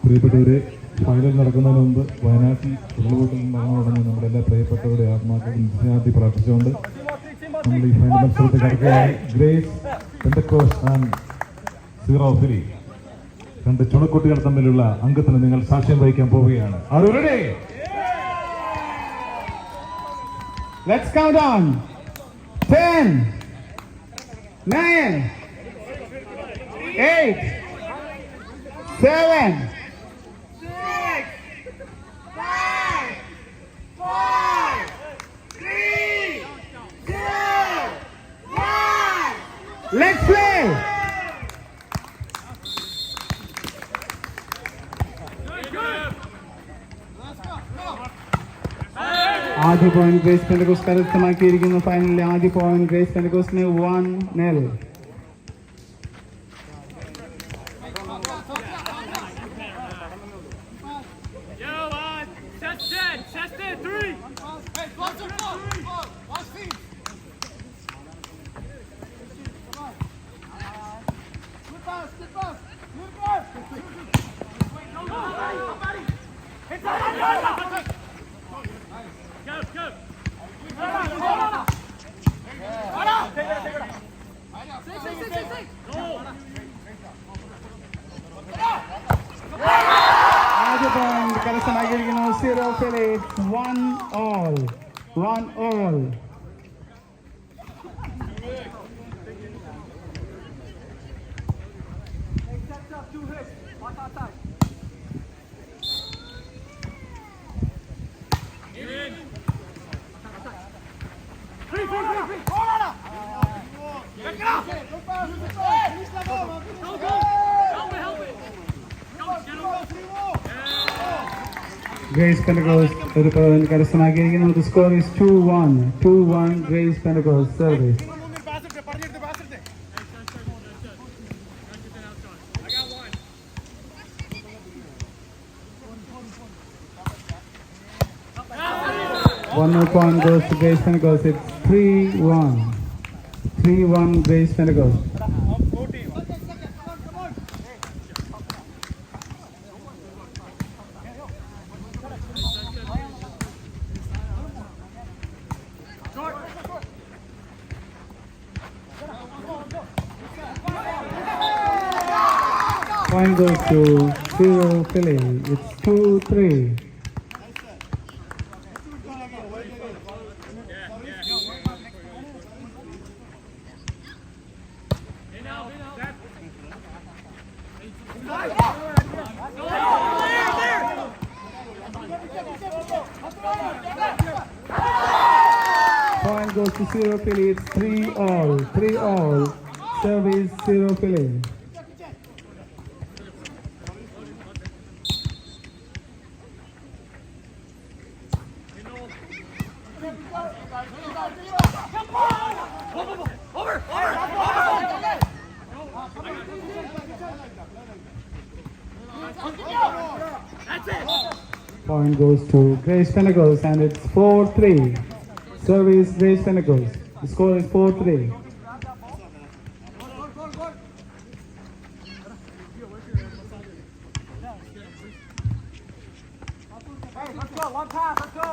പ്രിയപ്പെട്ടവരെ, ഫൈനൽ നടക്കുന്നതിന് മുമ്പ് വയനാട്ടിൽ ഉരുളുപൊട്ടൽ നടന്നു തുടങ്ങി നമ്മുടെ എല്ലാ പ്രിയപ്പെട്ടവരുടെ ആത്മാക്കളും വിദ്യാർത്ഥി പ്രാർത്ഥിച്ചുകൊണ്ട് നമ്മൾ ഈ ഫൈനൽ മത്സരത്തിൽ കിടക്കുകയാണ്. ഗ്രേസ് പെന്തക്കോസ്റ്റ് ആൻഡ് സീറോ ഫിലി രണ്ട് ചുണക്കുട്ടികൾ തമ്മിലുള്ള അംഗത്തിന് നിങ്ങൾ സാക്ഷ്യം വഹിക്കാൻ പോവുകയാണ്. Let's count down. 10, 9, 8, 7, 6, 5, 4, 3, 2, 1. Let's play. ആദ്യ പോയിന്റ് ഗ്രേസ് പെന്തക്കോസ്റ്റ് കരസ്ഥമാക്കിയിരിക്കുന്നു. ഫൈനലിലെ ആദ്യ പോയിന്റ് ഗ്രേസ് പെന്തക്കോസ്റ്റിന് 1-0. ആദ്യ പോയിന്റ് കരസ്ഥമാക്കിയിരിക്കുന്നു. 0 Phillies, 1-all. 1-all. Grace Pentecost ഒരു പോയിന്റ് കരസ്ഥമാക്കിയിരിക്കുന്നു. The score is 2-1. 2-1 Grace Pentecost service. One more point goes to Grace Pentecost. It's 3-1. 3-1 Grace Pentecost. Point goes to 0 Philly. It's 2-3. Point goes to 0 Philly. It's 3-all. 3-all. Service 0 Philly. Point goes to Grace Pentecost and it's 4-3. Service Grace Pentecost. The score is 4-3. Let's go, one pass, let's go.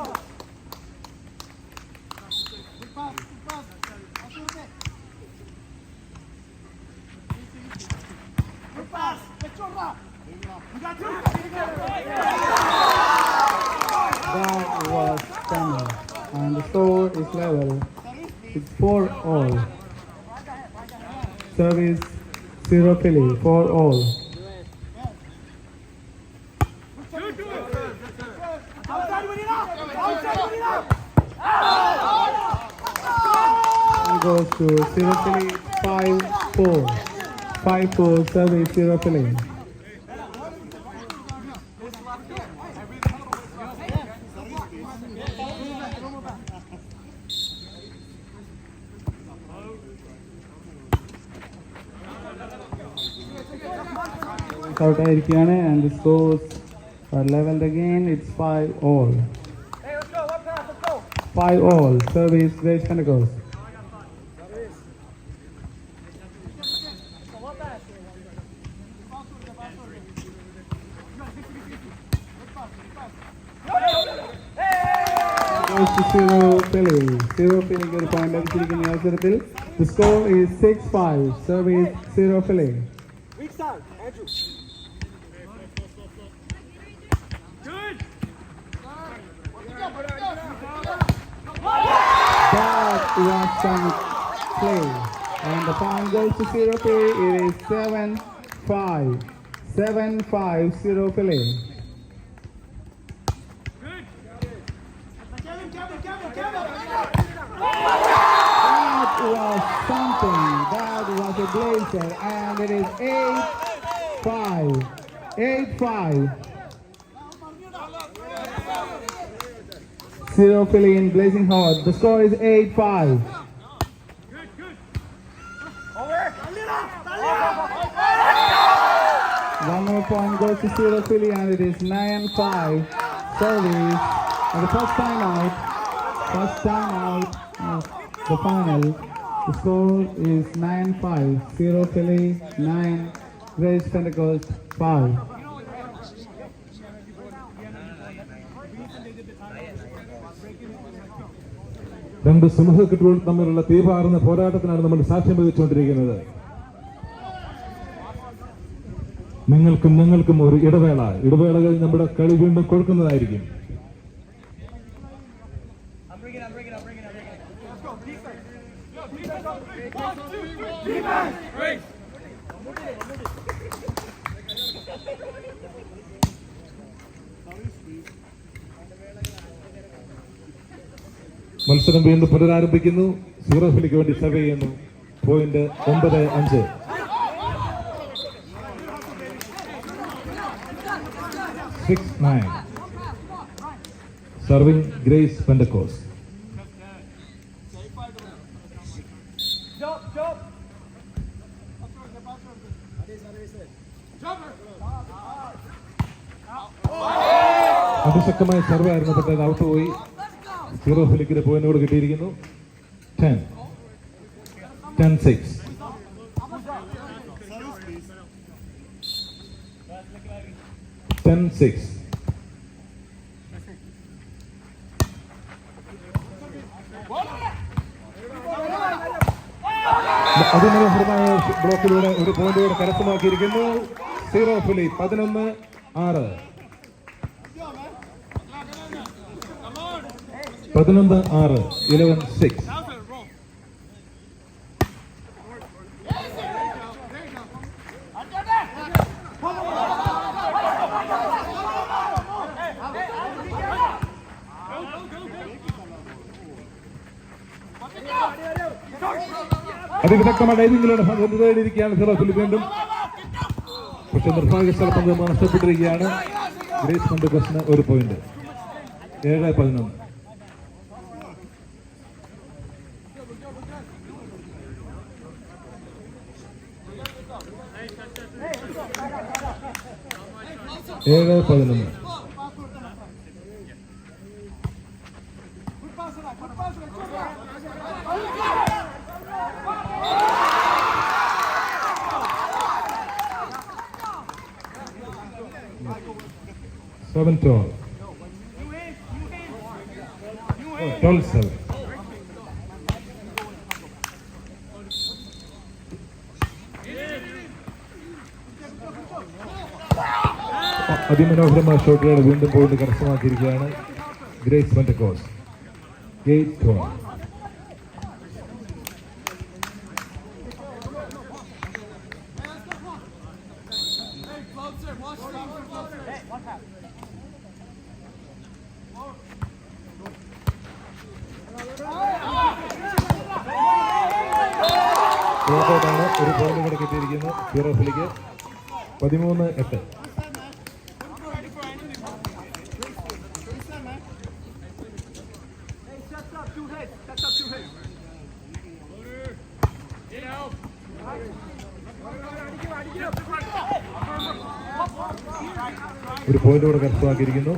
That was stunning. And the score is level. It's 4-all. Service 0 Philly. 4-all. Goes to 0 Philly. 5-4. 5-4. Service 0 Philly. Out ആയിരിക്കുകയാണ് and the scores are leveled again. It's 5-all. Hey, let's go, one pass, let's go. 5-all. Service Grace Pentecost. One pass. Goes to 0 Philly. 0 Philly ഒരു point ലഭിച്ചിരിക്കുന്ന ഈ അവസരത്തിൽ. The score is 6-5. Service 0 Philly. Weak side, Andrew. That was some play. And the point goes to 0 Philly. It is 7-5. 7-5 0 Philly. That was something. That was a blazer. And it is 8-5. 8-5. 0 Philly in blazing hot. The score is 8-5. One more point goes to 0 Philly and it is 9-5. Service. And the first time out of the final. The score is 9-5. 0 Philly, 9. Grace Pentecost, 5. രണ്ട് സിംഹക്കെട്ടുകൾ തമ്മിലുള്ള തീപാറുന്ന പോരാട്ടത്തിനാണ് നമ്മൾ സാക്ഷ്യം വഹിച്ചുകൊണ്ടിരിക്കുന്നത്. നിങ്ങൾക്കും ഞങ്ങൾക്കും ഒരു ഇടവേളകൾ നമ്മുടെ കളി വീണ്ടും കൊഴുക്കുന്നതായിരിക്കും. മത്സരം വീണ്ടും പുനരാരംഭിക്കുന്നു. 0 Phillyക്ക് വേണ്ടി സർവ് ചെയ്യുന്നു. പോയിന്റ് 9-5. Serving Grace Pentecost. അതിശക്തമായ സർവ് ആയിരുന്നു, പക്ഷേ അത് ഔട്ട് പോയി. 0 Phillyക്ക് പോയിന്റുകൾ കിട്ടിയിരിക്കുന്നു. 10-6. അതിമനോഹരമായ ബ്ലോക്കിലൂടെ ഒരു പോയിന്റുകൂടെ കരസ്ഥമാക്കിയിരിക്കുന്നു. 0 Philly 11-6. 11-6. അതിവിദഗ്ധമായ ഡൈവിംഗിലൂടെ നേടിയിരിക്കുകയാണ് 0 Philly വീണ്ടും. പക്ഷെ നിർഭാഗ്യസ്ഥലം നഷ്ടപ്പെട്ടിരിക്കുകയാണ്. ഗ്രേസ് പെന്റക്കോസ്റ്റിന് ഒരു പോയിന്റ്. 7-11. Seven 12. 12-7. അതിമനോഹരമായ ഷോട്ടുകൾ വീണ്ടും പോയിന്റ് കരസ്ഥമാക്കിയിരിക്കുകയാണ് ഗ്രേസ് പെന്റക്കോസ്റ്റ്. 8-12. ാണ് ഒരു പോയിന്റ് കൂടെ കിട്ടിയിരിക്കുന്നു 0 Phillyക്ക്. 13-8. ഒരു പോയിന്റ് കൂടെ കരസ്ഥമാക്കിയിരിക്കുന്നു.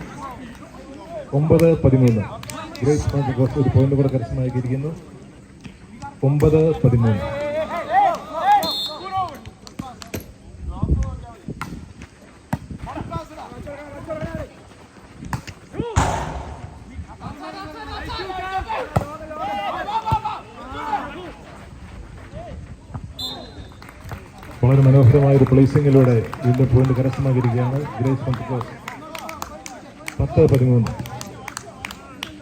9-13. ഗ്രേസ് പെന്റക്കോസ്റ്റ് ഒരു പോയിന്റ് കൂടെ കരസ്ഥമാക്കിയിരിക്കുന്നു. 9-13. വളരെ മനോഹരമായ ഒരു പ്ലേസിങ്ങിലൂടെ വീണ്ടും പോയിന്റ് കരസ്ഥമാക്കിയിരിക്കുകയാണ് ഗ്രേസ് പെന്തക്കോസ്റ്റ്. 10-13,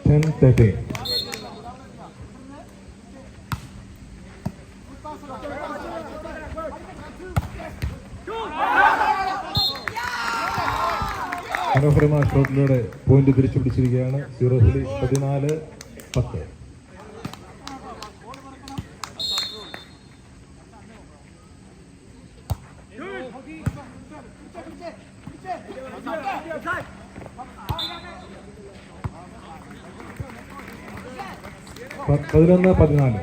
10-13. മനോഹരമായ ഷോട്ടിലൂടെ പോയിന്റ് തിരിച്ചു പിടിച്ചിരിക്കുകയാണ്. 0 ഫിലി 14-10. പതിനൊന്ന് 14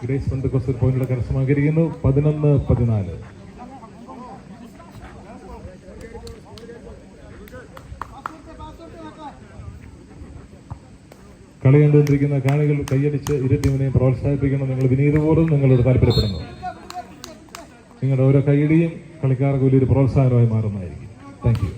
ഗ്രേസ് പെന്തക്കോസ്റ്റ് ഒരു പോയിന്റുകൾ കരസ്ഥമാക്കിയിരിക്കുന്നു. 11-14. കളി കണ്ടുകൊണ്ടിരിക്കുന്ന കാണികൾ കൈയടിച്ച് ഇരു ടീമിനെയും പ്രോത്സാഹിപ്പിക്കണം. നിങ്ങൾ വിനീതപൂർവ്വം നിങ്ങളോട് താല്പര്യപ്പെടുന്നു. നിങ്ങളുടെ ഓരോ കൈയടിയും കളിക്കാർക്ക് വലിയൊരു പ്രോത്സാഹനമായി മാറുന്നതായിരിക്കും. Thank you.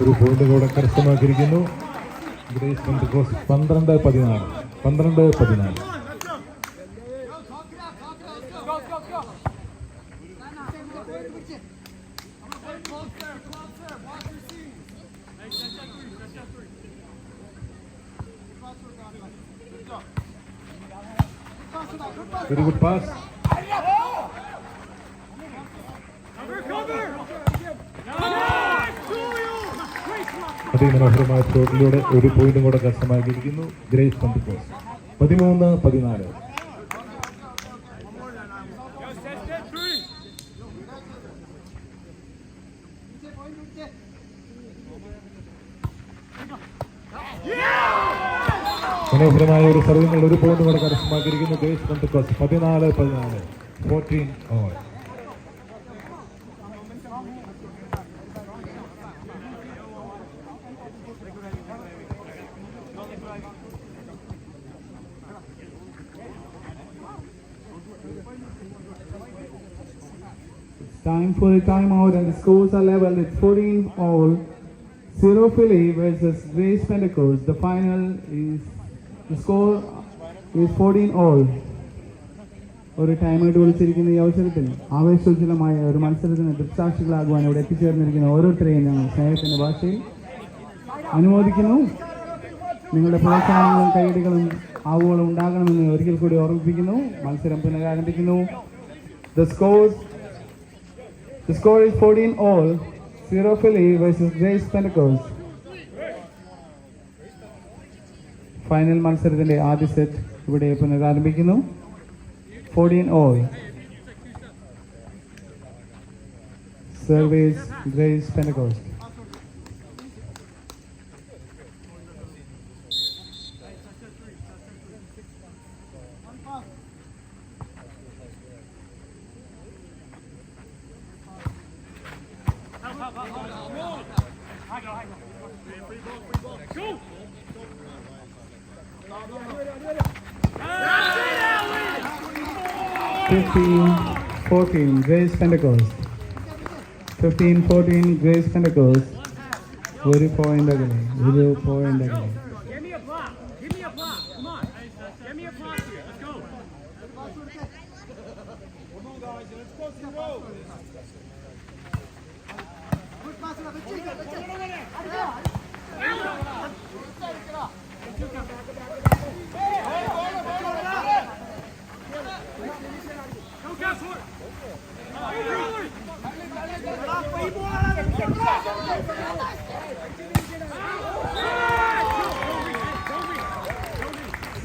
ഒരു പോയിന്റ് കൂടെ കരസ്ഥമാക്കിയിരിക്കുന്നു Grace Pentecost. 12-14. 12-14. Very good pass. അതിമനോഹരമായ ഷോട്ടിലൂടെ ഒരു പോയിന്റും കൂടെ കരസ്ഥമാക്കിയിരിക്കുന്നു ഗ്രേസ് പെന്തക്കോസ്റ്റ്. 13-14. മനോഹരമായ ഒരു സർവീസിൽ ഒരു പോയിന്റ് കൂടെ കരസ്ഥമാക്കിയിരിക്കുന്നു Grace Pentecost. 14-14. 14 all. Time for a timeout and the scores are level. It's 14 all. 0 Philly versus Grace Pentecost. The final is, the score is 14 all. ഒരു ടൈമായിട്ട് വിളിച്ചിരിക്കുന്ന ഈ അവസരത്തിൽ ആവേശോജ്വലമായ ഒരു മത്സരത്തിന് ദൃക്സാക്ഷികളാകുവാൻ ഇവിടെ എത്തിച്ചേർന്നിരിക്കുന്ന ഓരോരുത്തരെയും ഞങ്ങൾ സ്നേഹത്തിൻ്റെ ഭാഷയിൽ അനുമോദിക്കുന്നു. നിങ്ങളുടെ പ്രോത്സാഹനങ്ങളും കൈയടികളും ആവുകളും ഉണ്ടാകണമെന്ന് ഒരിക്കൽ കൂടി ഓർമ്മിപ്പിക്കുന്നു. മത്സരം പുനരാരംഭിക്കുന്നു. The score is 14 all. 0 Philly versus Grace Pentecost. Final മത്സരത്തിന്റെ ആദ്യ സെറ്റ് ഇവിടെ പുനരാരംഭിക്കുന്നു. 14 all. Service Grace Pentecost. Go! 15-14 Grace Pentecost. 15-14 Grace Pentecost. ഒരു പോയിന്റ് അകലെ. Give me a block. Give me a block. Come on. Give me a block here. Let's go. Come on, guys. Let's go 0. Good pass.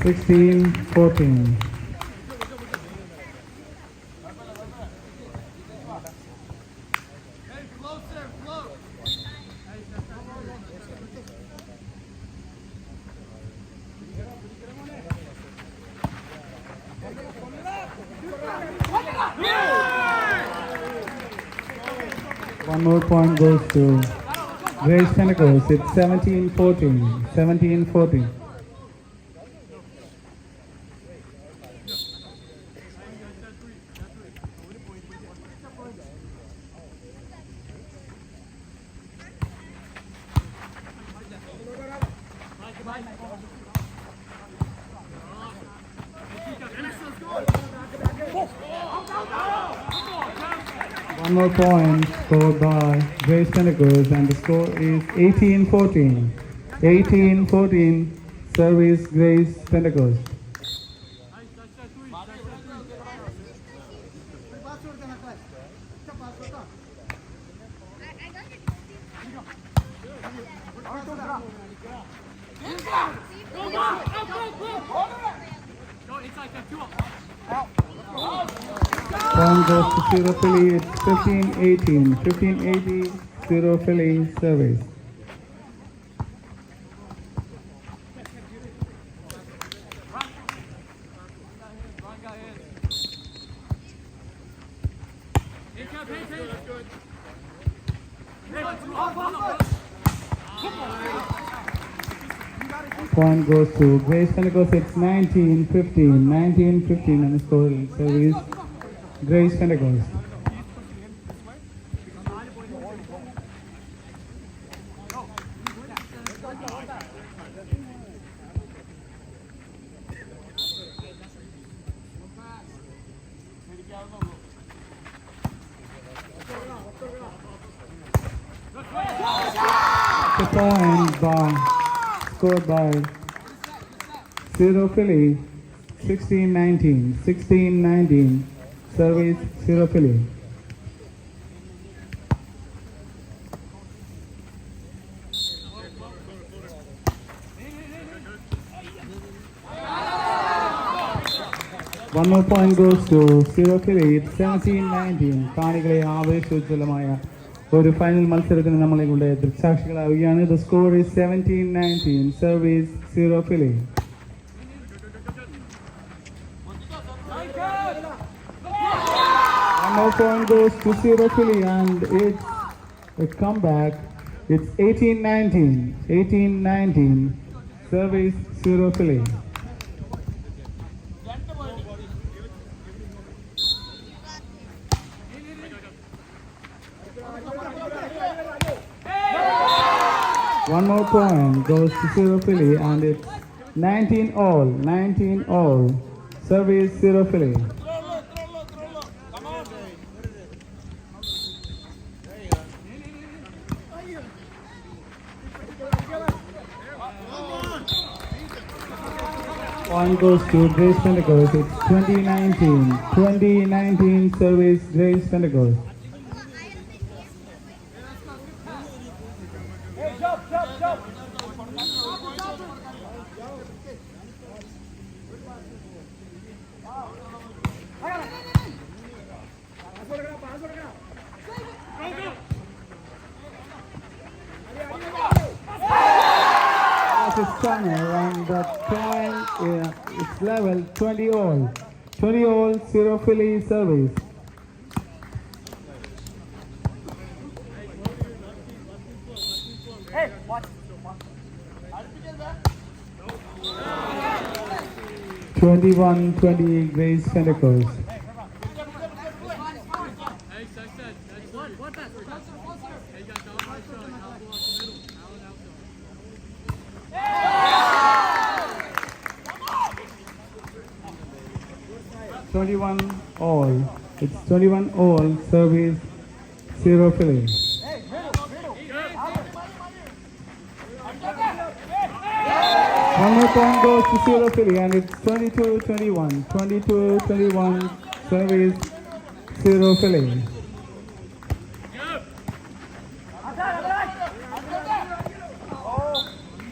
Sixteen, 14. One more point goes to Grace Pentecost. It's 17-14. 17-14. One more point scored by Grace Pentecost, and the score is 18-14. 18-14, service Grace Pentecost. Go inside that two up. Point goes to Zero Philly. It's 15-18. 15-18, Zero Philly service. Point goes to Grace Pentecost. It's 19-15. 19-15, and the score is service Grace Pentecost. The point scored by Zero Philly. 16-19. 16-19. Service Zero Philly. One more point goes to Zero Philly. It's 17-19. കാണികളെ ആവേശോജ്വലമായ ഒരു final മത്സരത്തിന് നമ്മളെ കൊണ്ട് ദൃക്സാക്ഷികളാവുകയാണ്. The score is 17-19. Service Zero Philly. One more point goes to Zero Philly, and it's a comeback. It's 18-19. 18-19. Service Zero Philly. One more point goes to Zero Philly, and it's 19-all. 19-all. Service Zero Philly. Point goes to Grace Pentecost. It's 20-19. 20-19. Service Grace Pentecost. And the point it's level 20-all. 20-all. Zero Philly service. Hey, watch. 21-20 Grace Pentecost. One pass. Hey, you got down right shot. Now ball middle. Out. 21-all. It's 21-all. Service Zero Philly. One more point goes to Zero Philly, and it's 22-21. 22-21. Service Zero Philly.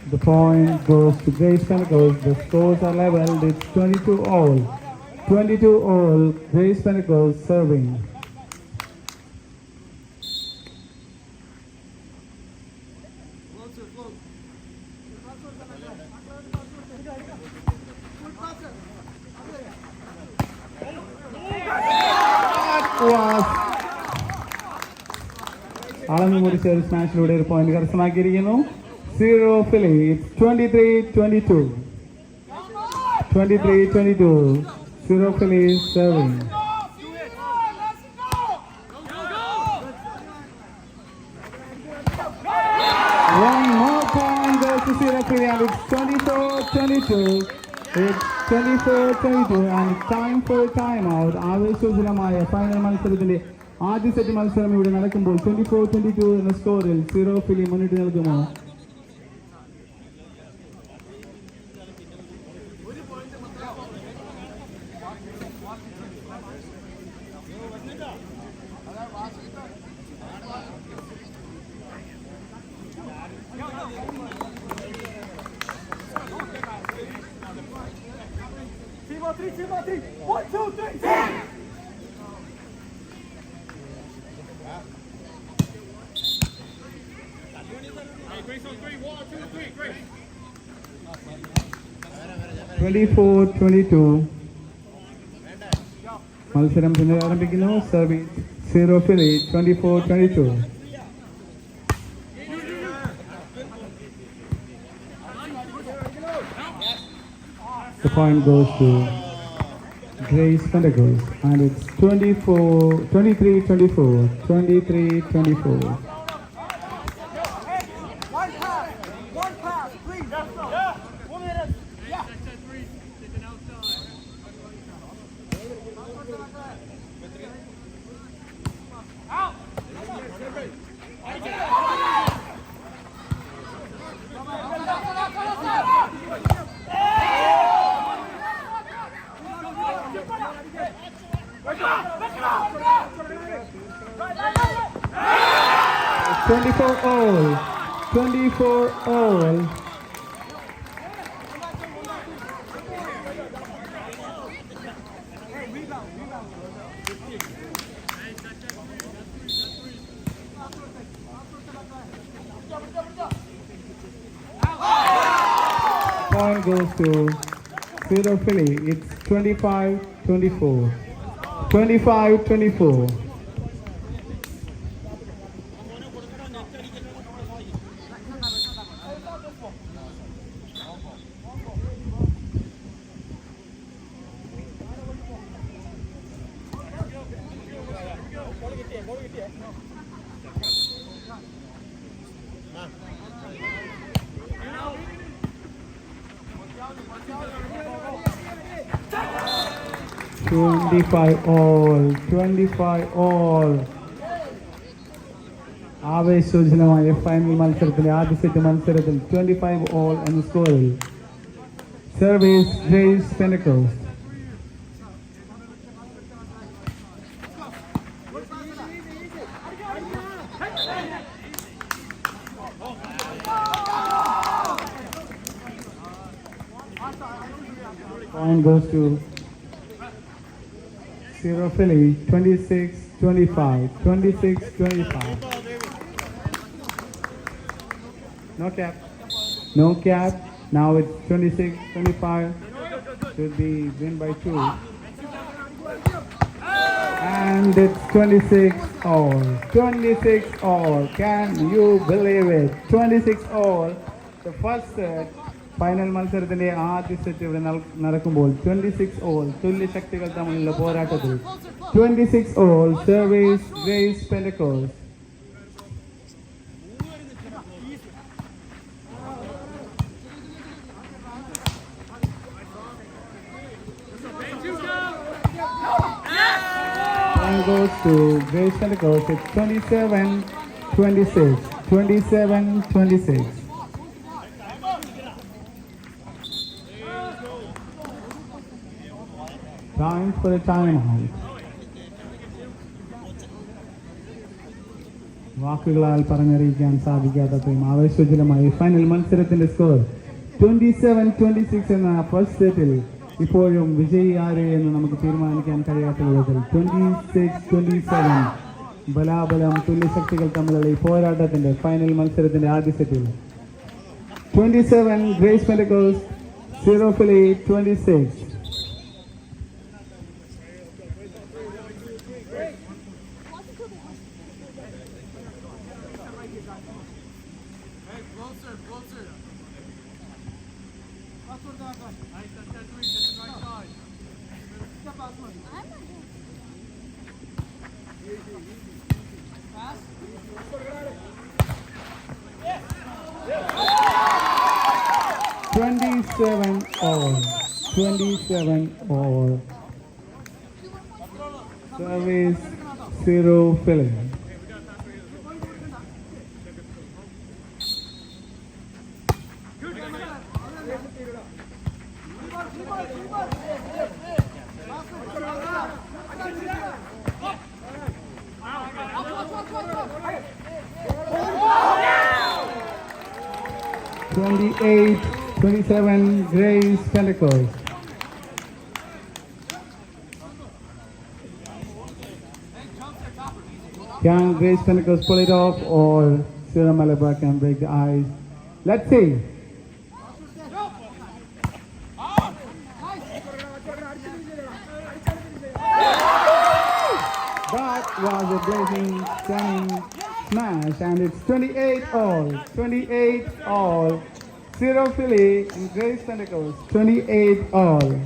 The point goes to Grace Pentecost. The scores are leveled. It's 22-all. 22-all. Grace Pentecost serving. അളന്നു മുറിച്ച ഒരു സ്മാഷിലൂടെ ഒരു point കരസ്ഥമാക്കിയിരിക്കുന്നു. Zero Philly. It's 23-22. 23-22. Zero Philly serving. One more point goes to Zero Philly, and it's 24-22. It's 24-22, and it's time for a timeout. ആവേശോജ്വലമായ final മത്സരത്തിന്റെ ആദ്യ set മത്സരം ഇവിടെ നടക്കുമ്പോൾ 24-22 എന്ന സ്കോറിൽ സീറോ ഫിലി മുന്നിട്ട് നിൽക്കുമോ? Team on three. 1, 2, 3, 10. Hey, Grace on 3. 1, 2, 3. Grace. 24-22 മത്സരം പുനരാരംഭിക്കുന്നു. Service zero Philly 24-22. The point goes to Grace Pentecost and it's 23-24. 23-24. One pass, please. Yeah. 1 minute. Yeah. Set 3. Take it outside. Out. 24 all. 24 all. Point goes to Zero Philly. It's 25-24. 25-24. all 25 all. ആവേശോജ്വലമായ final മത്സരത്തിലെ ആദ്യ set മത്സരത്തിൽ 25 all എന്ന സ്കോറിൽ service Grace Pentecost. Point goes to Zero Philly, 26-25. 26-25. No cap. No cap. Now it's 26-25. Should be win by 2. And it's 26 all. 26 all. Can you believe it? 26 all. The first set. Final മത്സരത്തിന്റെ ആദ്യ set ഇവിടെ നടക്കുമ്പോൾ 26 all തുല്യ ശക്തികൾ തമ്മിലുള്ള പോരാട്ടത്തിൽ 26 all service Grace Pentecost. Point goes to Grace Pentecost. It's 27-26. 27-26. Time for a timeout. വാക്കുകളാൽ പറഞ്ഞറിയിക്കാൻ സാധിക്കാത്തത്രയും ആവേശോജ്വലമായി final മത്സരത്തിന്റെ സ്കോർ 27-26 എന്ന ഫസ്റ്റ് സെറ്റിൽ ഇപ്പോഴും വിജയി ആര് എന്ന് നമുക്ക് തീരുമാനിക്കാൻ കഴിയാത്ത വിധത്തിൽ 26-27 ബലാബലം തുല്യശക്തികൾ തമ്മിലുള്ള ഈ പോരാട്ടത്തിന്റെ ഫൈനൽ മത്സരത്തിന്റെ ആദ്യ സെറ്റിൽ 27 grace Pentecost, 0 Philly 26. Service 0 Philly. Twenty-eight, 27, Grace Pentecost. Can Grace Pentecost pull it off, or Sierra Malabar can break the ice? Let's see. That was a blazing, stunning smash, and it's 28 all. 28 all. 0 Philly and Grace Pentecost. 28 all.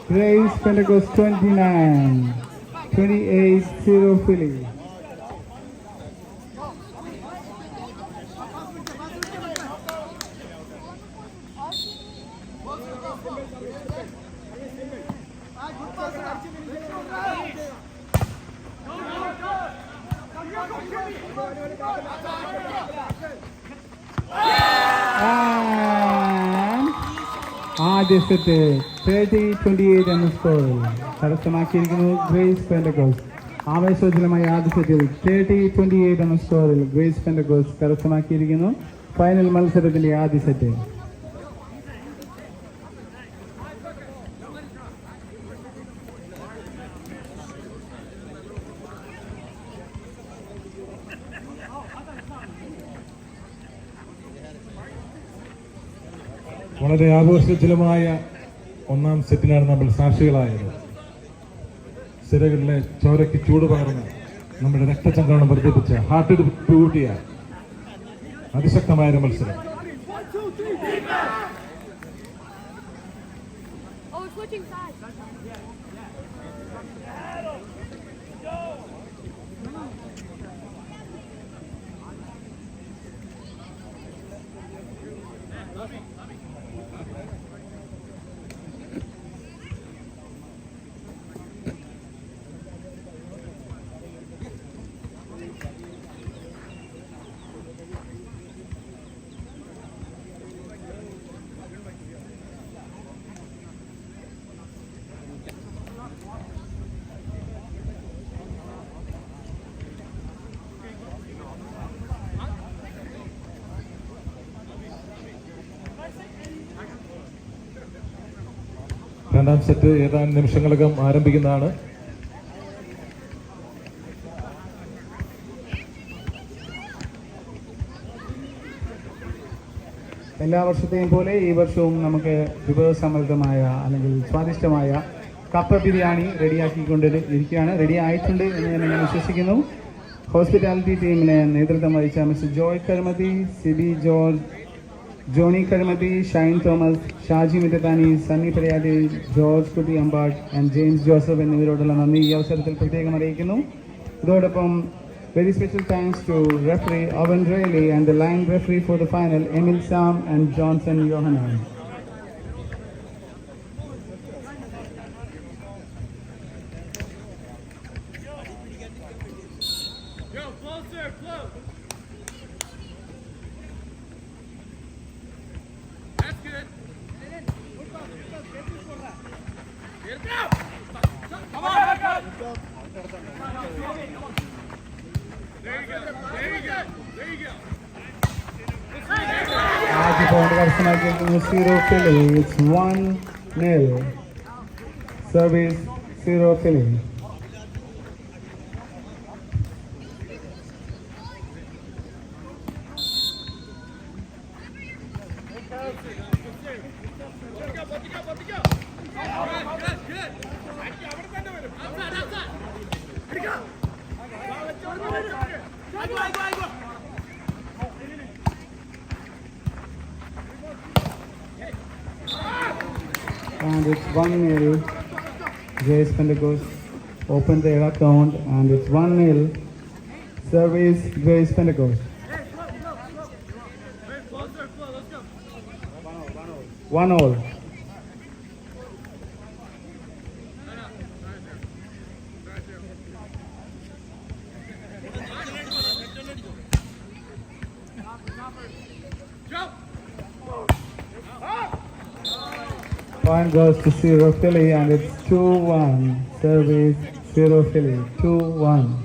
Grace Pentecost 29, 28, 0 Philly. And ആദ്യത്തെ 30-28 എന്ന സ്കോറിൽ കരസ്ഥമാക്കിയിരിക്കുന്നു grace Pentecost. ആവേശോജ്വലമായ ആദ്യ സെറ്റിൽ 30-28 എന്ന സ്കോറിൽ grace Pentecost കരസ്ഥമാക്കിയിരിക്കുന്നു final മത്സരത്തിന്റെ ആദ്യ set. വളരെ ആഘോഷജലമായ ഒന്നാം സെറ്റിനാണ് നമ്മൾ സാക്ഷികളായത്. സിരകളിലെ ചോരയ്ക്ക് ചൂട് പകർന്ന് നമ്മുടെ രക്തചംക്രമണം വർദ്ധിപ്പിച്ച ഹാർട്ട് കൂട്ടിയ അതിശക്തമായ ഒരു മത്സരം. രണ്ടാം സെറ്റ് ഏതാനും നിമിഷങ്ങളകം ആരംഭിക്കുന്നതാണ്. എല്ലാ വർഷത്തെയും പോലെ ഈ വർഷവും നമുക്ക് വിഭവസമൃദ്ധമായ അല്ലെങ്കിൽ സ്വാദിഷ്ടമായ കപ്പ ബിരിയാണി റെഡിയാക്കിക്കൊണ്ടിരിക്കുകയാണ്. റെഡി ആയിട്ടുണ്ട് എന്ന് ഞാൻ വിശ്വസിക്കുന്നു. ഹോസ്പിറ്റാലിറ്റി ടീമിനെ നേതൃത്വം വഹിച്ച മിസ്റ്റർ ജോയ് കരുമതി, സിബി ജോർജ്, ജോണി കരുമതി, ഷൈൻ തോമസ്, ഷാജി മിറ്റത്താനി, സണ്ണി പെരിയാടി, ജോർജ് കുട്ടി അമ്പാട് ആൻഡ് ജെയിംസ് ജോസഫ് എന്നിവരോടുള്ള നന്ദി ഈ അവസരത്തിൽ പ്രത്യേകം അറിയിക്കുന്നു. ഇതോടൊപ്പം very special thanks to referee Owen Rayleigh and the line referee for the final Emil Sam and Johnson Johanan. ആദ്യ പോയിന്റ് കരസ്ഥമാക്കിയിരിക്കുന്നു 0 Philly. It's 1-0. Service 0 Philly. And it's 1-0 Grace Pentecost opened their account and it's 1-0. Service Grace Pentecost. 1-1. Point goes to Zero Philly and it's 2-1. Service Zero Philly. 2-1.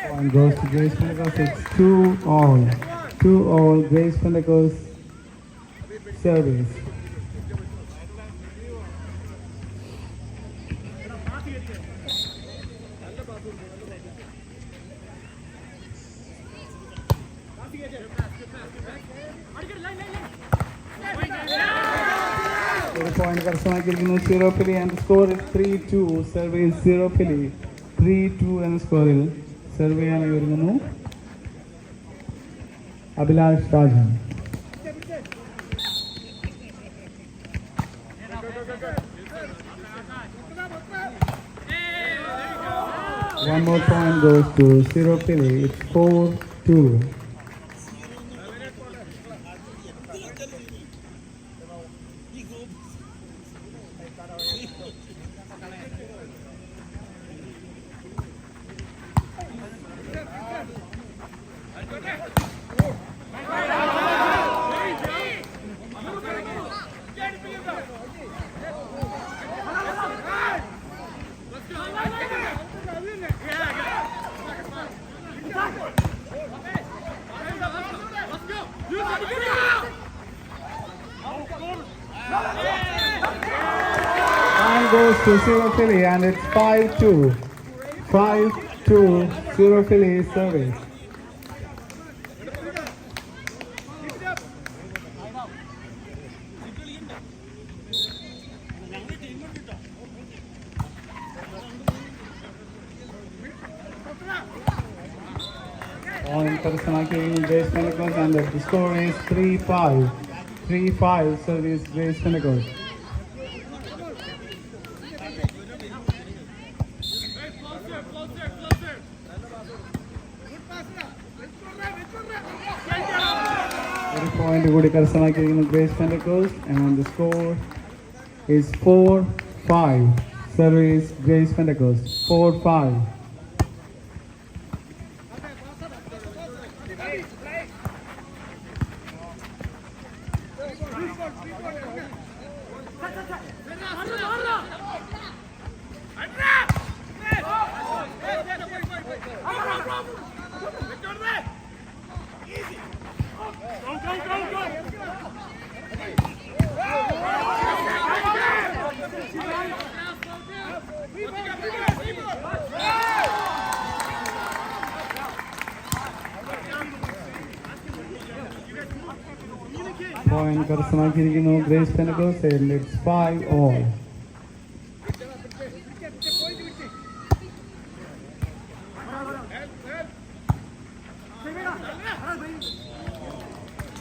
Point goes to Grace Pentecost. It's 2-all. 2-all. Grace Pentecost service. ഒരു point കരസ്ഥമാക്കിയിരിക്കുന്നു zero Philly and score 3-2. Service zero Philly 3-2 എന്ന സ്കോറിൽ serve ചെയ്യാനായി ഒരുങ്ങുന്നു Abhilash Rajan. One more point goes to Zero Philly. It's 4-2. Point goes to Zero Philly and it's 5-2. 5-2 Zero Philly service. Point കരസ്ഥമാക്കിയിരിക്കുന്നു Grace Pentecost and the score is 3-5. 3-5 service Grace Pentecost. ഒരു point കൂടി കരസ്ഥമാക്കിയിരിക്കുന്നു Grace Pentecost and the score is 4-5 service Grace Pentecost. 4-5. Point കരസ്ഥമാക്കിയിരിക്കുന്നു Grace Pentecost and it's 5-all.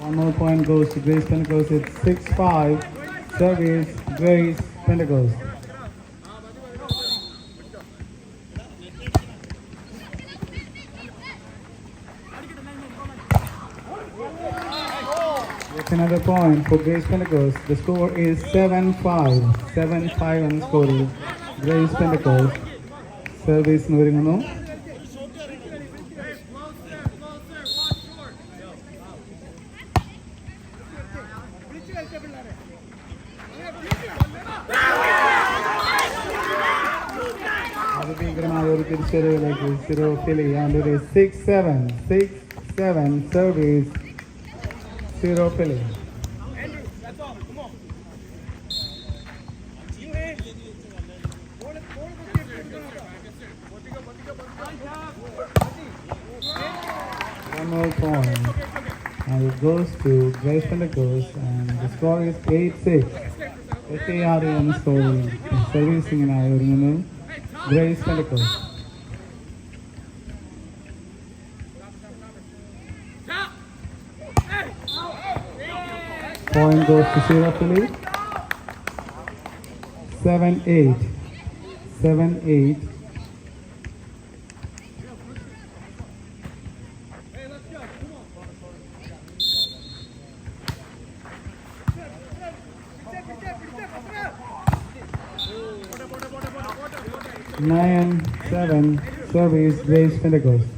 One more point goes to Grace Pentecost. It's 6-5 service Grace Pentecost. It's another point for Grace Pentecost. The score is 7-5. 7-5 on the score is Grace Pentecost. Service ഒരുങ്ങുന്നു. അതിഭീകരമായ ഒരു തിരിച്ചറിവിലേക്ക് Zero Philly and it is 6-7. 6-7 service Zero Philly. One more point and it goes to Grace Pentecost and the score is 8-6. SARE on the score servicing in Grace Pentecost. Point goes to Zero Philly. 7-8. 7-8. Nine, 7, service, Grace Pentecost.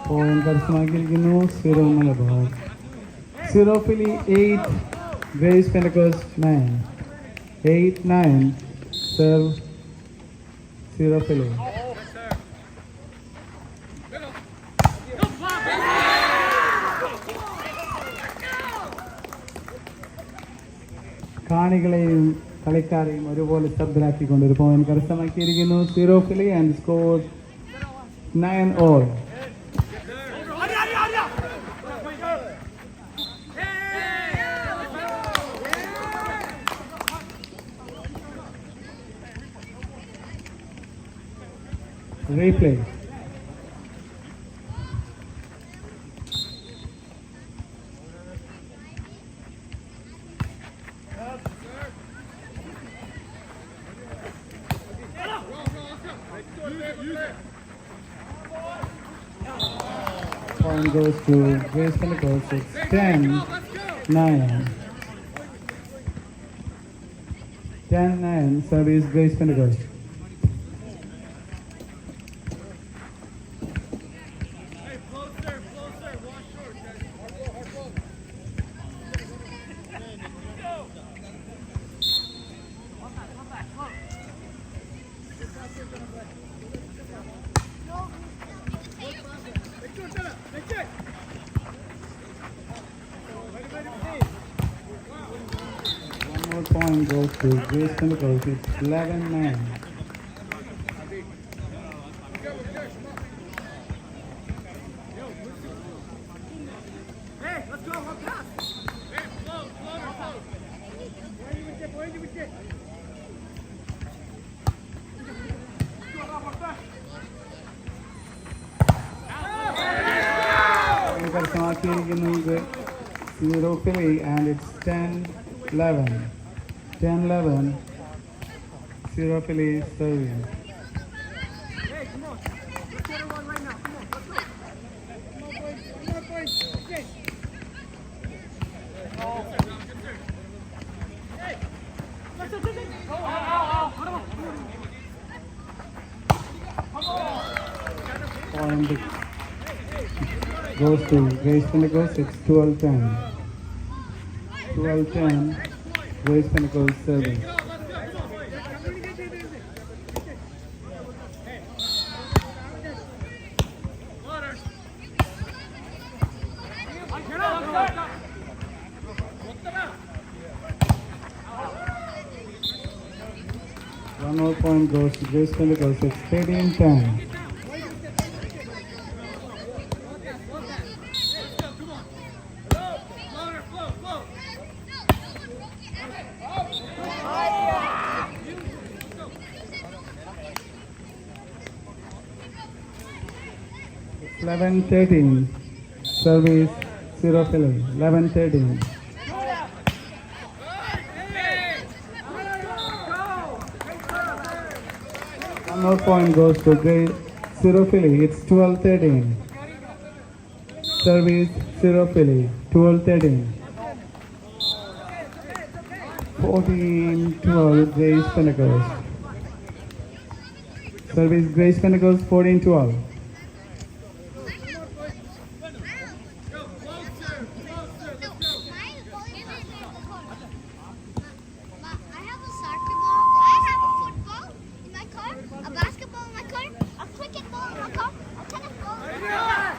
Point കരസ്ഥമാക്കിയിരിക്കുന്നു 0 Malabar. 0 Philly 8, Grace Pentecost 9. 8-9, serve 0 Philly. കാണികളെയും കളിക്കാരെയും ഒരുപോലെ ശബ്ദരാക്കിക്കൊണ്ട് ഒരു point കരസ്ഥമാക്കിയിരിക്കുന്നു 0 Philly and score 9-all. Replay. Point goes to Grace Pentecost. It's 10-9. 10-9, service Grace Pentecost. One more point goes to Grace Pentecost. It's 11-9. Hey, let's go, one pass. കരസ്ഥമാക്കിയിരിക്കുന്നത് 0 Philly and it's 10-11. 10-11. 0 Philly serving. Hey, come on. Let's get it one right now. Come on, let's go. Come on, boys. Okay. Hey, let's go. Point goes to Grace Pentecost. It's 12-10. 12-10. Grace Pentecost serving. One more point goes to Grace Pentecost. It's 13-10. It's 11-13. Service 0 Philly. 11-13. One more point goes to Zero Philly. It's 12-13. Service 0 Philly. 12-13. 14-12 Grace Pentecost. Service Grace Pentecost 14-12. I have a soccer ball. I have a football in my car, a basketball in my car, a cricket ball in my car, a tennis ball in my car.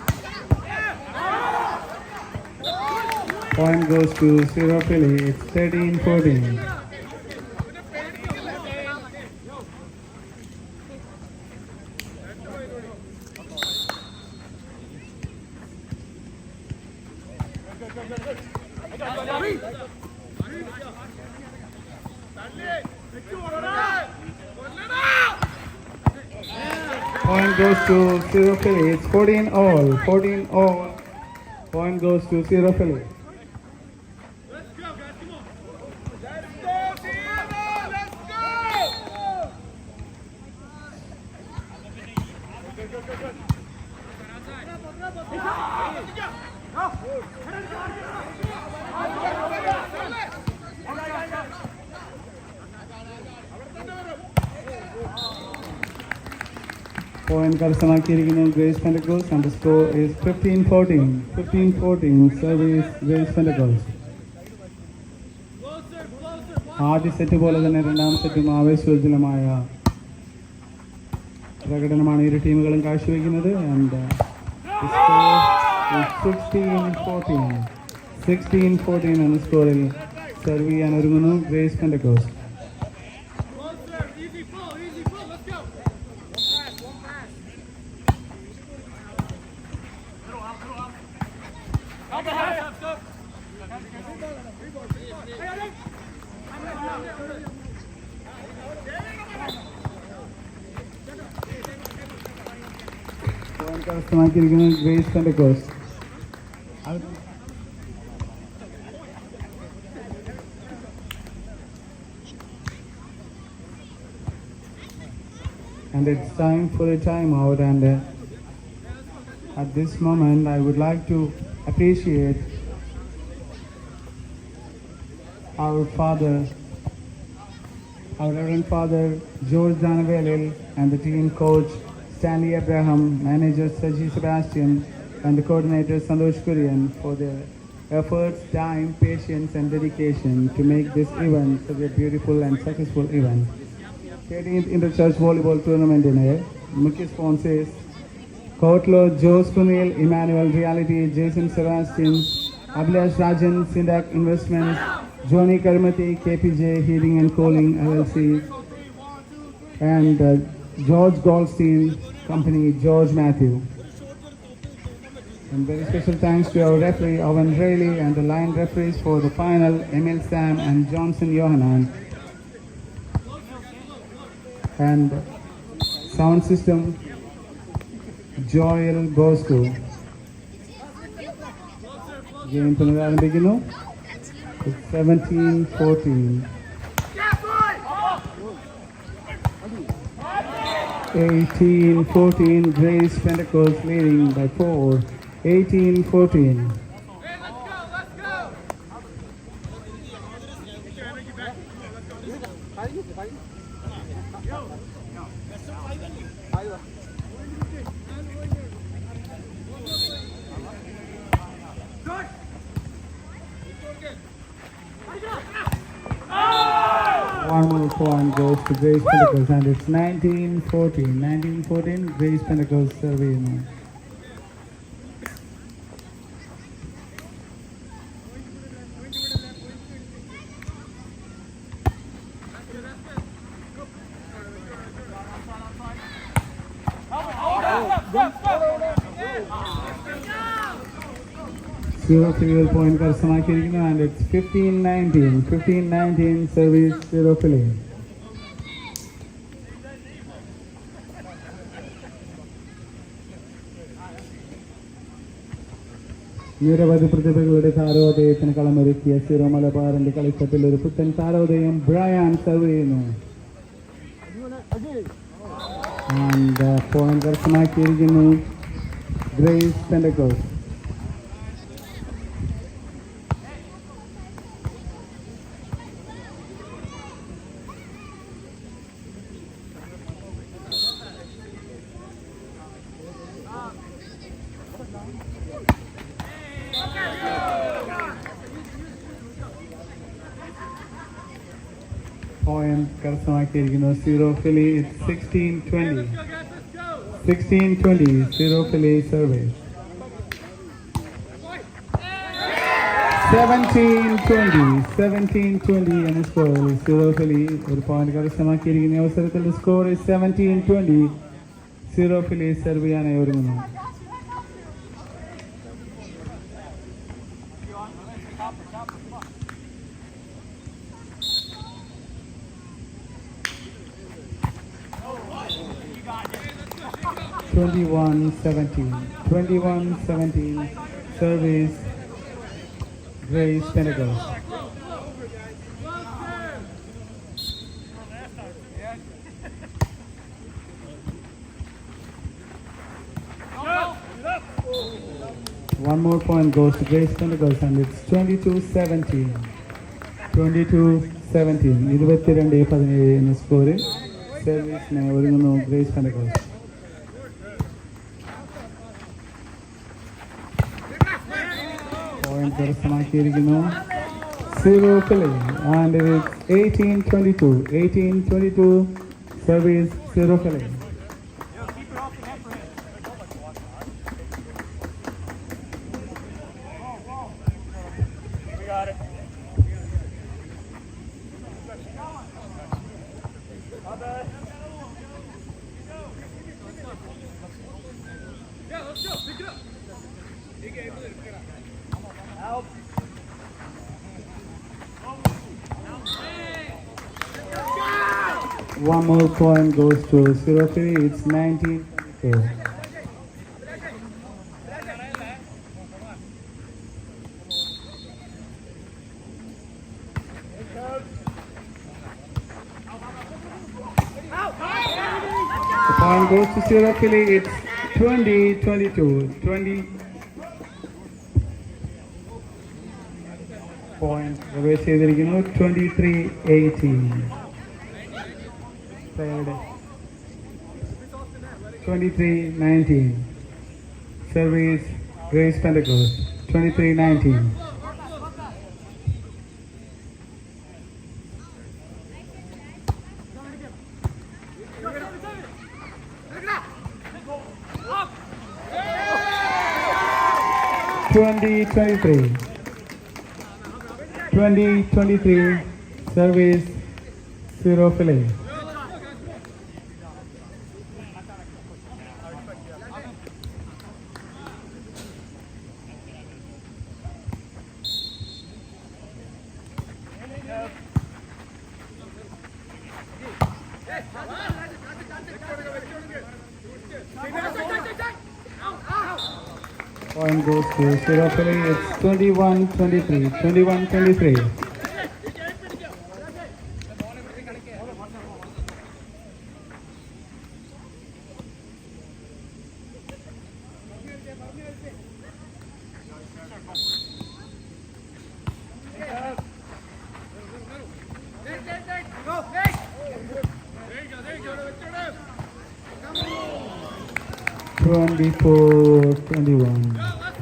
Point goes to Zero Philly. It's 13-14. Point goes to Zero Philly. It's 14 all. 14 all. Point goes to Zero Philly. Point കരസ്ഥമാക്കിയിരിക്കുന്നു Grace Pentecost and the score is 15-14. 15-14 service Grace Pentecost. ആദ്യ set പോലെ തന്നെ രണ്ടാം സെറ്റും ആവേശോജ്വലമായ പ്രകടനമാണ് ഇരു ടീമുകളും കാഴ്ചവെക്കുന്നത്. And the score is 16-14. 16-14 എന്ന സ്കോറിൽ സെർവ് ചെയ്യാൻ ഒരുങ്ങുന്നു ഗ്രേസ് പെൻഡക്കോസ്. കരസ്ഥമാക്കിയിരിക്കുന്നു Grace Pentecost. And it's time for a timeout, and at this moment I would like to appreciate our father, our Reverend Father George Danavelil, and the team coach Stanley Abraham, manager Saji Sebastian, and the coordinator Santosh Kurian for their efforts, time, patience and dedication to make this event such a beautiful and successful event. 13th Inter-Church Volleyball Tournament in here. Mukhya sponsors Kotlo, Jose Kunil, Emmanuel Reality, Jason Sebastian, Abhilash Rajan, Sindak Investments, Johnny Karmati, KPJ Heating and Cooling LLC, and George Goldstein Company, George Matthew. And very special thanks to our referee Owen Rayleigh and the line referees for the final, Emil Sam and Johnson Johanan. And sound system Joel Bosco. Game പുനരാരംഭിക്കുന്നു. 17-14. 18-14. Grace Pentecost leading by 4. 18-14. One more point goes to Grace Pentecost, and it's 19-14. 19-14. Grace Pentecost survey now. Zero field point കരസ്ഥമാക്കിയിരിക്കുന്നു, and it's 15-19. 15-19 service zero field. നിരവധി പ്രതിഭകളുടെ താരോദയത്തിന് കളമൊരുക്കിയ Syro മലബാറിന്റെ കളിത്തട്ടിൽ ഒരു പുത്തൻ താരോദയം Brian serve ചെയ്യുന്നു. And point കരസ്ഥമാക്കിയിരിക്കുന്നു Grace Pentecost. Point കരസ്ഥമാക്കിയിരിക്കുന്നു zero Philly. It's 16-20. 16-20 zero Philly service. 17-20 എന്ന സ്കോറിൽ സീറോ ഫിലി ഒരു പോയിന്റ് കരസ്ഥമാക്കിയിരിക്കുന്ന അവസരത്തിൽ സ്കോർ 17-20. സീറോ ഫിലി സർവ് ചെയ്യാനായി ഒരുങ്ങുന്നു. 21-17. 21-17. Service Grace Pentecost. One more point goes to Grace Pentecost and it's 22-17. 22-17. 22-17 എന്ന സ്കോറിൽ സർവീസിനെ ഒരുങ്ങുന്നു ഗ്രേസ് പെന്റക്കോസ്റ്റ്. പോയിന്റ് കരസ്ഥമാക്കിയിരിക്കുന്നു zero Philly and it's 18-22. 18-22 service zero Philly. One more point goes to Zero Philly. It's 19-22. The point goes to Zero Philly. It's 20-22. 20 point. പ്രവേശിച്ച് ചെയ്തിരിക്കുന്നു 23-18. 23-19. Service Grace Pentecost. 23-19. Service Zero Philly. Point goes to Zero Philly. It's 21-23. 21-23.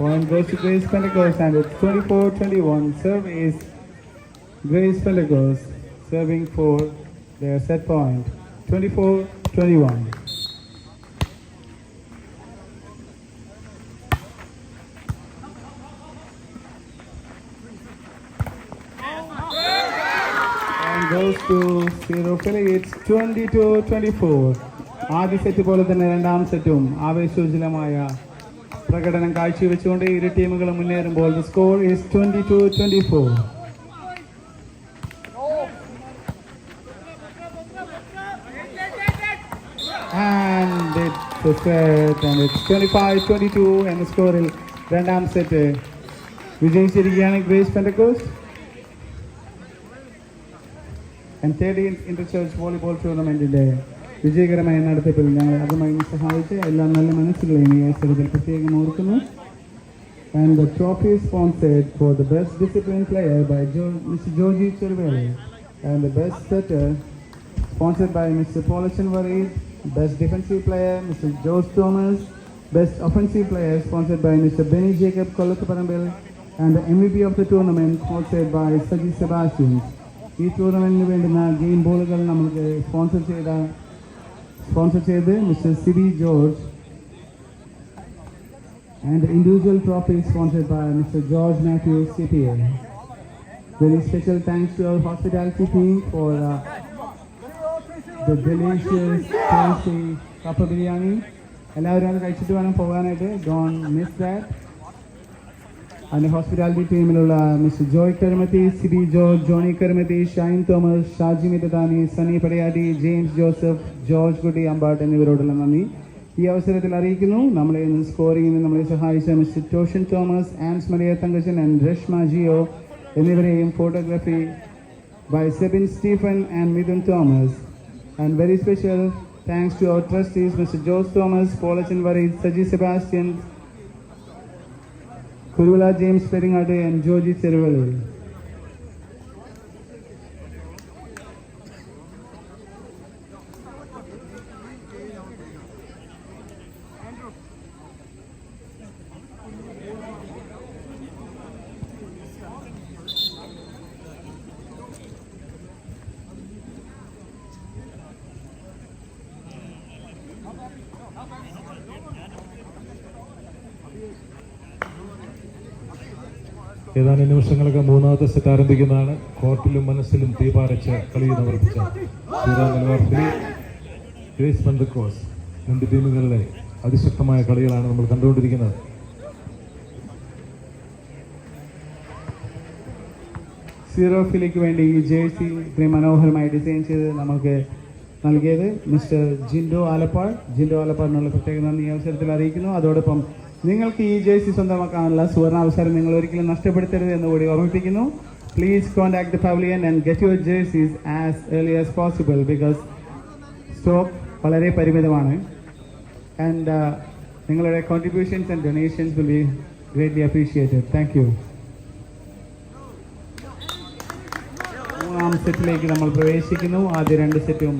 Point goes to Grace Pentecost and it's 24-21. Serve is Grace Pentecost serving for their set point. 24-21. Point goes to Zero Philly. It's 22-24. ആദ്യ set പോലെ തന്നെ രണ്ടാം സെറ്റും ആവേശോജ്വലമായ പ്രകടനം കാഴ്ചവെച്ചുകൊണ്ട് ഇരു ടീമുകളും മുന്നേറുമ്പോൾ the score is 22-24. And it's a set and it's 25-22 എന്ന സ്കോറിൽ രണ്ടാം സെറ്റ് വിജയിച്ചിരിക്കുകയാണ് Grace Pentecost. And third interchurch volleyball ടൂർണമെന്റിന്റെ വിജയകരമായ നടത്തിപ്പിൽ ഞങ്ങൾ അതുമായി സഹായിച്ച എല്ലാ നല്ല മനസ്സുകളെയും ഈ അവസരത്തിൽ പ്രത്യേകം ഓർക്കുന്നു. And the trophy is sponsored for the best disciplined player by Mr. Georgie Chirvele, and the best setter sponsored by Mr. Paulichan Vareed, best defensive player Mr. George Thomas, best offensive player sponsored by Mr. Benny Jacob Kollathaparambil, and the MVP of the tournament sponsored by Saji Sebastian. ഈ ടൂർണമെന്റിന് വേണ്ടുന്ന game ബോളുകൾ നമുക്ക് sponsor ചെയ്ത് Mr. Sibi George, and the individual trophy sponsored by Mr. George Matthews CPA. Very special thanks to our hospitality team for the delicious tasty kappa biryani. എല്ലാവരും അത് കഴിച്ചിട്ട് വേണം പോകാനായിട്ട്. Don't miss that. And the hospitality ടീമിലുള്ള Mr. Joy Karamati, Sibi George, Johnny Karamati, Shine Thomas, Shaji Mitadani, Sunny Padayati, James Joseph, George Goody Ambat എന്നിവരോടുള്ള നന്ദി. ഈ അവസരത്തിൽ അറിയിക്കുന്നു നമ്മളെ ഇന്ന് സ്കോറിങ്ങിന് നമ്മളെ സഹായിച്ച മിസ്റ്റർ ടോഷൻ തോമസ്, ആൻസ് മരിയ തങ്കച്ചൻ ആൻഡ് രശ്മ ജിയോ എന്നിവരെയും photography by Sebin Stephen and Midun Thomas. And very special thanks to our trustees Mr. Jose Thomas, Paulachan Varid, Saji Sebastian, Kurula James Peringade and Georgie Cervelle. ഏതാനും നിമിഷങ്ങൾക്ക് മൂന്നാമത്തെ സെറ്റ് ആരംഭിക്കുന്നതാണ്. കോർട്ടിലും മനസ്സിലും തീപാരച്ച കളി നിവർത്തിച്ച ശ്രീരാമലവാർഫിലി, ഗ്രേസ് പെന്തക്കോസ് രണ്ട് ടീമുകളുടെ അതിശക്തമായ കളികളാണ് നമ്മൾ കണ്ടുകൊണ്ടിരിക്കുന്നത്. സീറോഫിലേക്ക് വേണ്ടി ഈ ജേഴ്സി ഇത്രയും മനോഹരമായി ഡിസൈൻ ചെയ്ത് നമുക്ക് നൽകിയത് മിസ്റ്റർ ജിൻഡോ ആലപ്പാടിനുള്ള പ്രത്യേക നന്ദി ഈ അവസരത്തിൽ അറിയിക്കുന്നു. അതോടൊപ്പം നിങ്ങൾക്ക് ഈ ജേഴ്സി സ്വന്തമാക്കാനുള്ള സുവർണാവസരം നിങ്ങൾ ഒരിക്കലും നഷ്ടപ്പെടുത്തരുത് എന്നുകൂടി ഓർമ്മിപ്പിക്കുന്നു. Please contact the pavilion and get your jerseys as early as possible because stock വളരെ പരിമിതമാണ്. ആൻഡ് നിങ്ങളുടെ contributions and donations will be greatly appreciated. Thank you. മൂന്നാം സെറ്റിലേക്ക് നമ്മൾ പ്രവേശിക്കുന്നു. ആദ്യ രണ്ട് സെറ്റും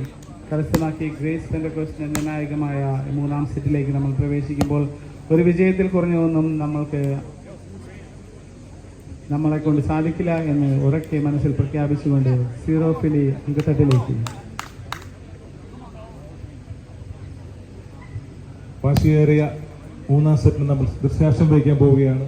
കരസ്ഥമാക്കി ഗ്രേസ് പെന്തക്കോസ്റ്റിന്റെ നിർണായകമായ മൂന്നാം സെറ്റിലേക്ക് നമ്മൾ പ്രവേശിക്കുമ്പോൾ ഒരു വിജയത്തിൽ കുറഞ്ഞൊന്നും നമ്മളെ കൊണ്ട് സാധിക്കില്ല എന്ന് ഉറക്കെ മനസ്സിൽ പ്രഖ്യാപിച്ചുകൊണ്ട് സീറോഫിലി അങ്കത്തട്ടിലേക്ക് വാശിയേറിയ മൂന്നാം സെറ്റിന് നമ്മൾ ദൃശ്യാക്ഷം വയ്ക്കാൻ പോവുകയാണ്.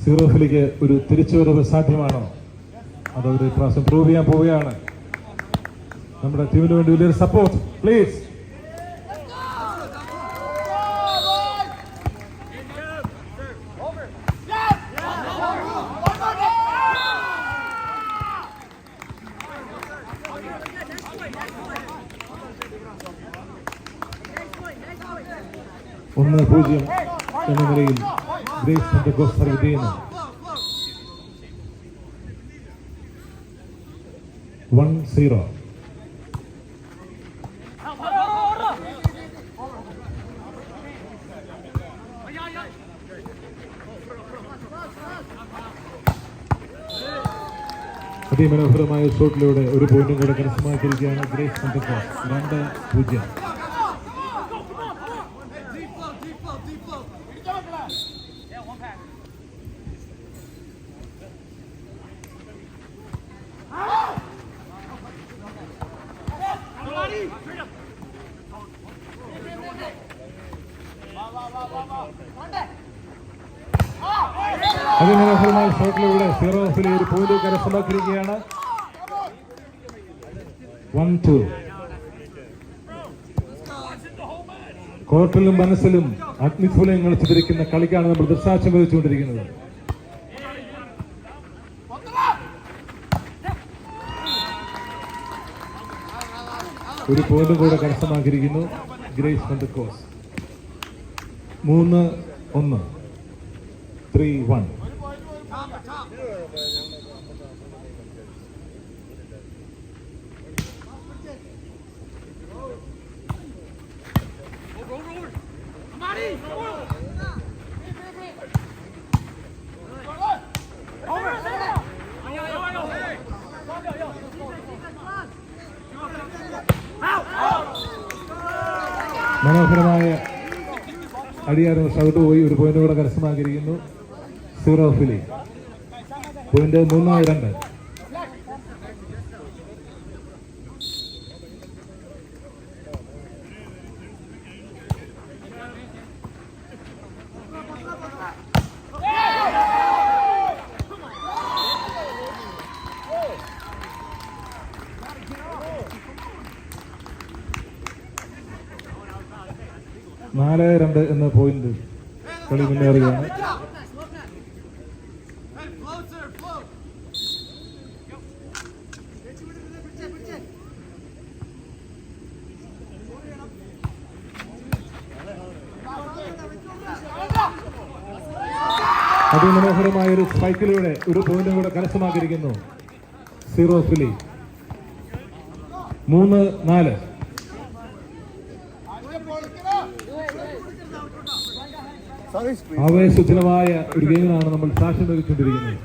സീറോഫിലേക്ക് ഒരു തിരിച്ചുവരവ് സാധ്യമാണോ? അതൊരു പ്രാവശ്യം പ്രൂവ് ചെയ്യാൻ പോവുകയാണ്. നമ്മുടെ ടീമിന് വേണ്ടി വലിയൊരു സപ്പോർട്ട് പ്ലീസ്. ഒന്ന് 0 എന്ന നിലയിൽ ഗ്രേസ് പെന്തക്കോസ്റ്റ് സർവ് ചെയ്യുന്നു. 1-0. അതിമനോഹരമായ ഷോട്ടിലൂടെ ഒരു പോയിന്റും കൂടെ കരസ്ഥമാക്കിയിരിക്കുകയാണ് ഗ്രേസ് പെന്തക്കോസ്റ്റ്. 2-0. അതിമനോഹരമായ ഷോട്ടിലൂടെ സീറോഫിലെ ഒരു പോയിന്റ് കരസ്ഥമാക്കിയിരിക്കുകയാണ്. 1-2. കോർട്ടിലും മനസ്സിലും അഗ്നിഫുലങ്ങൾ ചിതറിക്കുന്ന കളിക്കാണ് നമ്മൾ ദൃസാക്ഷ്യം വഹിച്ചുകൊണ്ടിരിക്കുന്നത്. ഒരു പോയിന്റും കൂടെ കരസ്ഥമാക്കിയിരിക്കുന്നു ഗ്രേസ് പെന്തക്കോസ്റ്റ്. 3-1. 3-1. മനോഹരമായ അടിയാരം ഷൗട്ട് പോയി ഒരു പോയിന്റ് കൂടെ കരസ്ഥമാക്കിയിരിക്കുന്നു സീറോഫിലി. പോയിന്റ് 3-2. (4-2) എന്ന പോയിന്റ് കളി മുന്നേറുകയാണ്. അതിമനോഹരമായ ഒരു സ്പൈക്കിലൂടെ ഒരു പോയിന്റും കൂടെ കരസ്ഥമാക്കിയിരിക്കുന്നു സീറോ ഫിലി. 3-4. ആവേശജനമായ ഒരു ഗെയിമിനാണ് നമ്മൾ സാക്ഷ്യം വഹിച്ചുകൊണ്ടിരിക്കുന്നത്.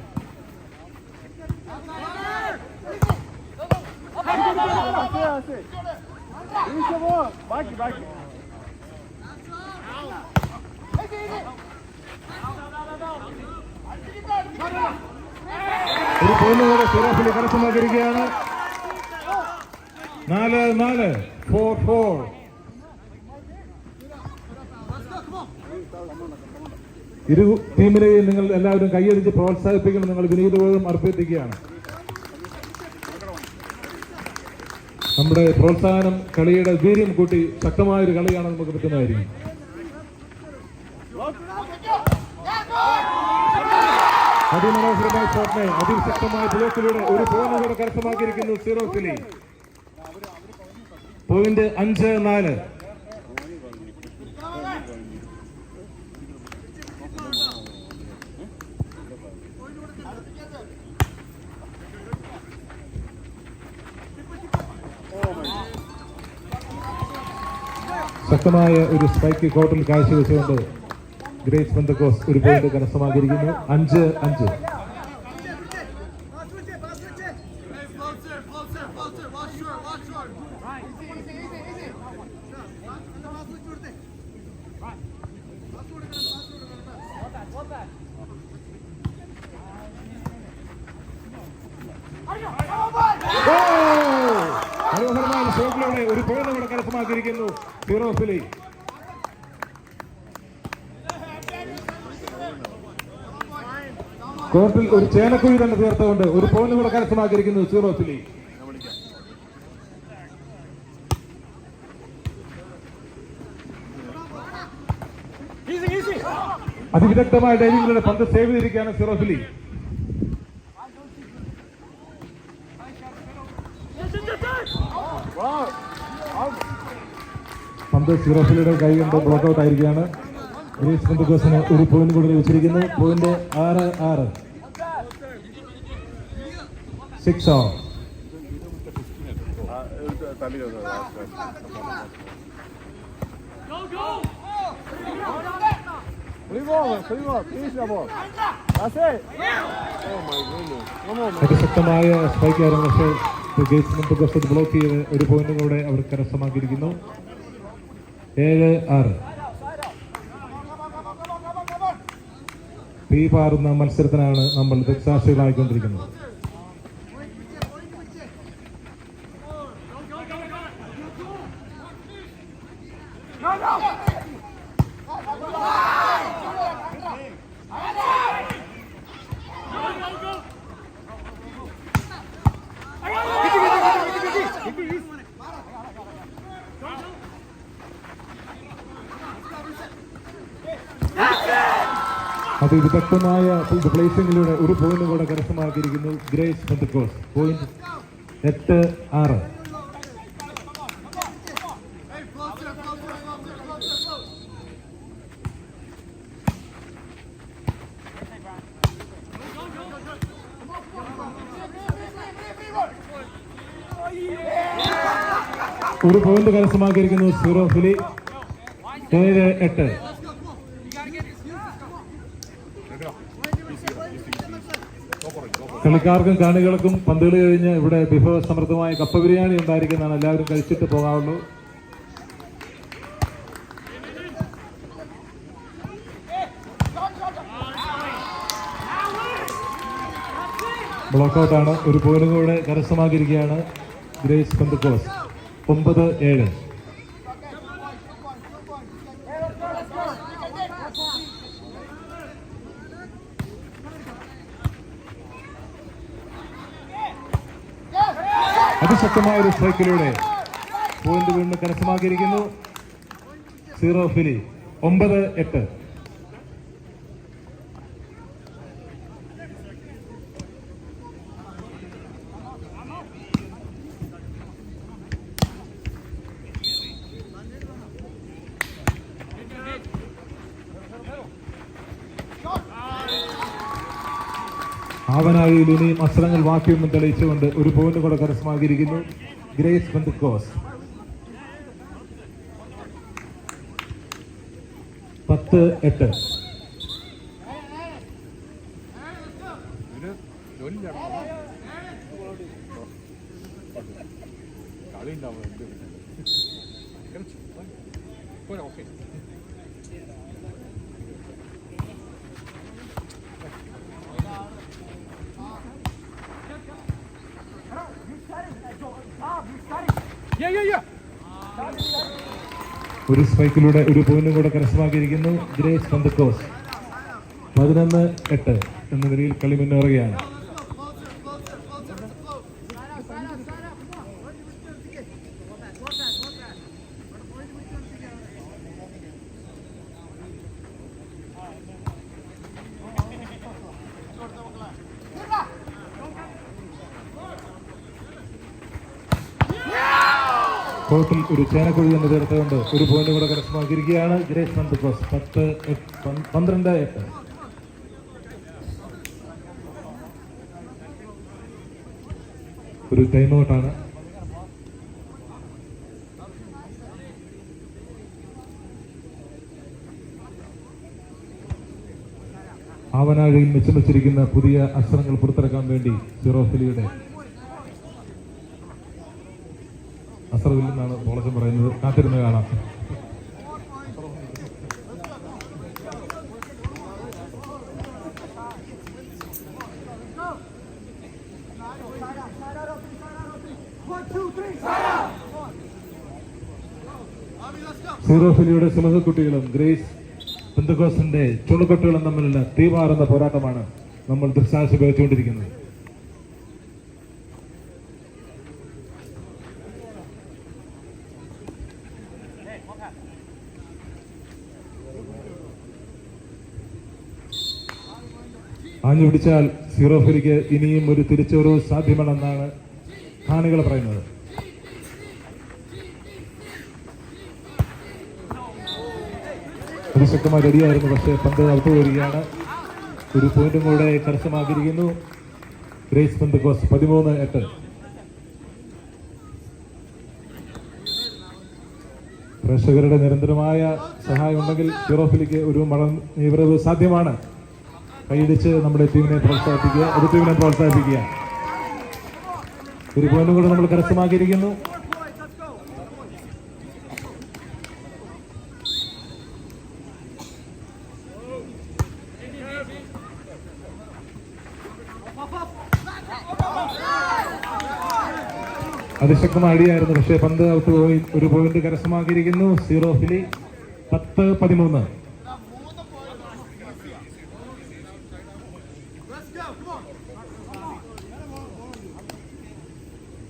ഒരു പോയിന്റുകൂടെ സീറോ ഫിലി കരസ്ഥമാക്കിയിരിക്കുകയാണ്. 4-4. 4-4. ഇരു ടീമിനെയും നിങ്ങൾ എല്ലാവരും കൈയടിച്ച് പ്രോത്സാഹിപ്പിക്കണം. നിങ്ങൾ വിനീതപൂർവ്വം അർപ്പിക്കുകയാണ്. നമ്മുടെ പ്രോത്സാഹനം കളിയുടെ വീര്യം കൂട്ടി ശക്തമായൊരു കളിയാണ് നമുക്ക് പറ്റുന്നതായിരിക്കും. അതിമനോഹരമായ ഷോട്ടിനെ അതിശക്തമായ ബ്ലോക്കിലൂടെ ഒരു പോയിന്റ് കരസ്ഥമാക്കിയിരിക്കുന്നു സീറോ ഫിലി. പോയിന്റ് 5-4. ശക്തമായ ഒരു സ്പൈക്ക് കോർട്ടിൽ കാഴ്ചവെച്ചുകൊണ്ട് ഗ്രേസ് പെന്തക്കോസ് ഒരു പോയിന്റ് കരസ്ഥമാക്കിയിരിക്കുന്നു. 5-5. മനോഹരമായ ഷോട്ടിലൂടെ ഒരു പോയിന്റ് കൂടെ കരസ്ഥമാക്കിയിരിക്കുന്നു സീറോ ഫിലി. കോർട്ടിൽ ഒരു ചേനക്കുഴി തന്നെ തീർത്തുകൊണ്ട് ഒരു പോയിന്റ് കൂടെ കരസ്ഥമാക്കിയിരിക്കുന്നു സീറോ ഫിലി. അതിവിദഗ്ധമായ ഡൈവിംഗിലൂടെ പന്ത് സേവ് ചെയ്തിരിക്കുകയാണ് സീറോ ഫിലി. പന്ത് സീറോ ഫിലിയുടെ കൈ കൊണ്ട് ബ്ലോക്ക് ഔട്ട് ആയിരിക്കുകയാണ്. ഗ്രേസ് പെന്തക്കോസിന് ഒരു പോയിന്റ് കൂടി ലഭിച്ചിരിക്കുന്നു. പോയിന്റ് 6-6. 6-6. അതിശക്തമായ സ്പൈക്ക് ആയിരുന്നു. പക്ഷേ ഗ്രേസ് പെന്തക്കോസ് ബ്ലോക്ക് ചെയ്ത് ഒരു പോയിന്റ് കൂടെ അവർ കരസ്ഥമാക്കിയിരിക്കുന്നു. 7-6. തീ പാറുന്ന മത്സരത്തിനാണ് നമ്മൾ ദൃക്സാക്ഷികളായിക്കൊണ്ടിരിക്കുന്നത്. അതിവിദഗ്ധമായ പ്ലേസിംഗിലൂടെ ഒരു പോയിന്റ് കൂടെ കരസ്ഥമാക്കിയിരിക്കുന്നു ഗ്രേസ് പെന്തക്കോസ്. പോയിന്റ് 8-6. ഒരു പോയിന്റ് കരസ്ഥമാക്കിയിരിക്കുന്നു സീറോ ഫിലി. 7-8. കളിക്കാർക്കും കാണികൾക്കും പന്തുകളി കഴിഞ്ഞ് ഇവിടെ വിഭവസമൃദ്ധമായ കപ്പ ബിരിയാണി ഉണ്ടായിരിക്കുന്നതാണ്. എല്ലാവരും കഴിച്ചിട്ട് പോകാവുള്ളൂ. ബ്ലോക്ക് ഔട്ടാണ്. ഒരു പോയിന്റ് കൂടെ കരസ്ഥമാക്കിയിരിക്കുകയാണ് ഗ്രേസ് പെന്തക്കോസ്. 9-7. അതിശക്തമായ ഒരു സ്ട്രൈക്കിലൂടെ പോയിന്റ് വീണ്ടും കരസ്ഥമാക്കിയിരിക്കുന്നു സീറോ ഫിലി. 9-8. ആവനാഴിയിൽ ഇനിയും അസ്ത്രങ്ങൾ ബാക്കിയൊന്നും തെളിയിച്ചുകൊണ്ട് ഒരു പോയിന്റ് കൂടെ കരസ്ഥമാക്കിയിരിക്കുന്നു ഗ്രേസ് പെന്തക്കോസ്റ്റ്. 10-8. ഒരു സ്പൈക്കിലൂടെ ഒരു പോയിന്റും കൂടെ കരസ്ഥമാക്കിയിരിക്കുന്നു ഗ്രേസ് പെന്തക്കോസ്റ്റ്. 11-8 എന്ന നിലയിൽ കളി മുന്നേറുകയാണ്. കോർട്ടിൽ ഒരു ചേനക്കുഴി എന്ന് ചേർത്തുകൊണ്ട് ഒരു പോയിന്റ് കൂടെ കരസ്ഥമാക്കിയിരിക്കുകയാണ് ഗ്രേസ് പെന്തക്കോസ്റ്റ്. 12-8. ഒരു ടൈം ഔട്ടാണ്. ആവനാഴിയിൽ മിച്ചം വെച്ചിരിക്കുന്ന പുതിയ അസ്ത്രങ്ങൾ പുറത്തിറക്കാൻ വേണ്ടി സിറോഫിലിയുടെ അസ്രവില്ലെന്നാണ് ബോളച്ചൻ പറയുന്നത്. കാത്തിരുന്ന് കാണാം. സിറോഫിലിയുടെ സുലഭക്കുട്ടികളും ഗ്രേസ് പെന്തക്കോസ്റ്റിന്റെ ചുണക്കുട്ടികളും തമ്മിലുള്ള തീവാറുന്ന പോരാട്ടമാണ് നമ്മൾ ദൃക്സാക്ഷി വഹിച്ചുകൊണ്ടിരിക്കുന്നത്. ആഞ്ഞു പിടിച്ചാൽ സിറോഫിലിക്ക് ഇനിയും ഒരു തിരിച്ചുവരവ് സാധ്യമാണെന്നാണ് കാണികൾ പറയുന്നത്. അതിശക്തമായി റെഡിയായിരുന്നു, പക്ഷേ പന്ത് ഔട്ട് വരികയാണ്. ഒരു പോയിന്റും കൂടെ കരസ്ഥമാക്കിയിരിക്കുന്നു ഗ്രേസ് പെന്തക്കോസ്റ്റ്. 13-8. പ്രേക്ഷകരുടെ നിരന്തരമായ സഹായം ഉണ്ടെങ്കിൽ സിറോഫിലിക്ക് ഒരു മടങ്ങിവരവ് സാധ്യമാണ്. കൈയടിച്ച് നമ്മുടെ ടീമിനെ പ്രോത്സാഹിപ്പിക്കുക, ഒരു ടീമിനെ പ്രോത്സാഹിപ്പിക്കുക. ഒരു പോയിന്റും കൂടെ നമ്മൾ കരസ്ഥമാക്കിയിരിക്കുന്നു. അതിശക്തമായ അടിയായിരുന്നു, പക്ഷേ പന്ത് ഔട്ട് പോയി. ഒരു പോയിന്റ് കരസ്ഥമാക്കിയിരിക്കുന്നു സിറോഫിലി. 10-13.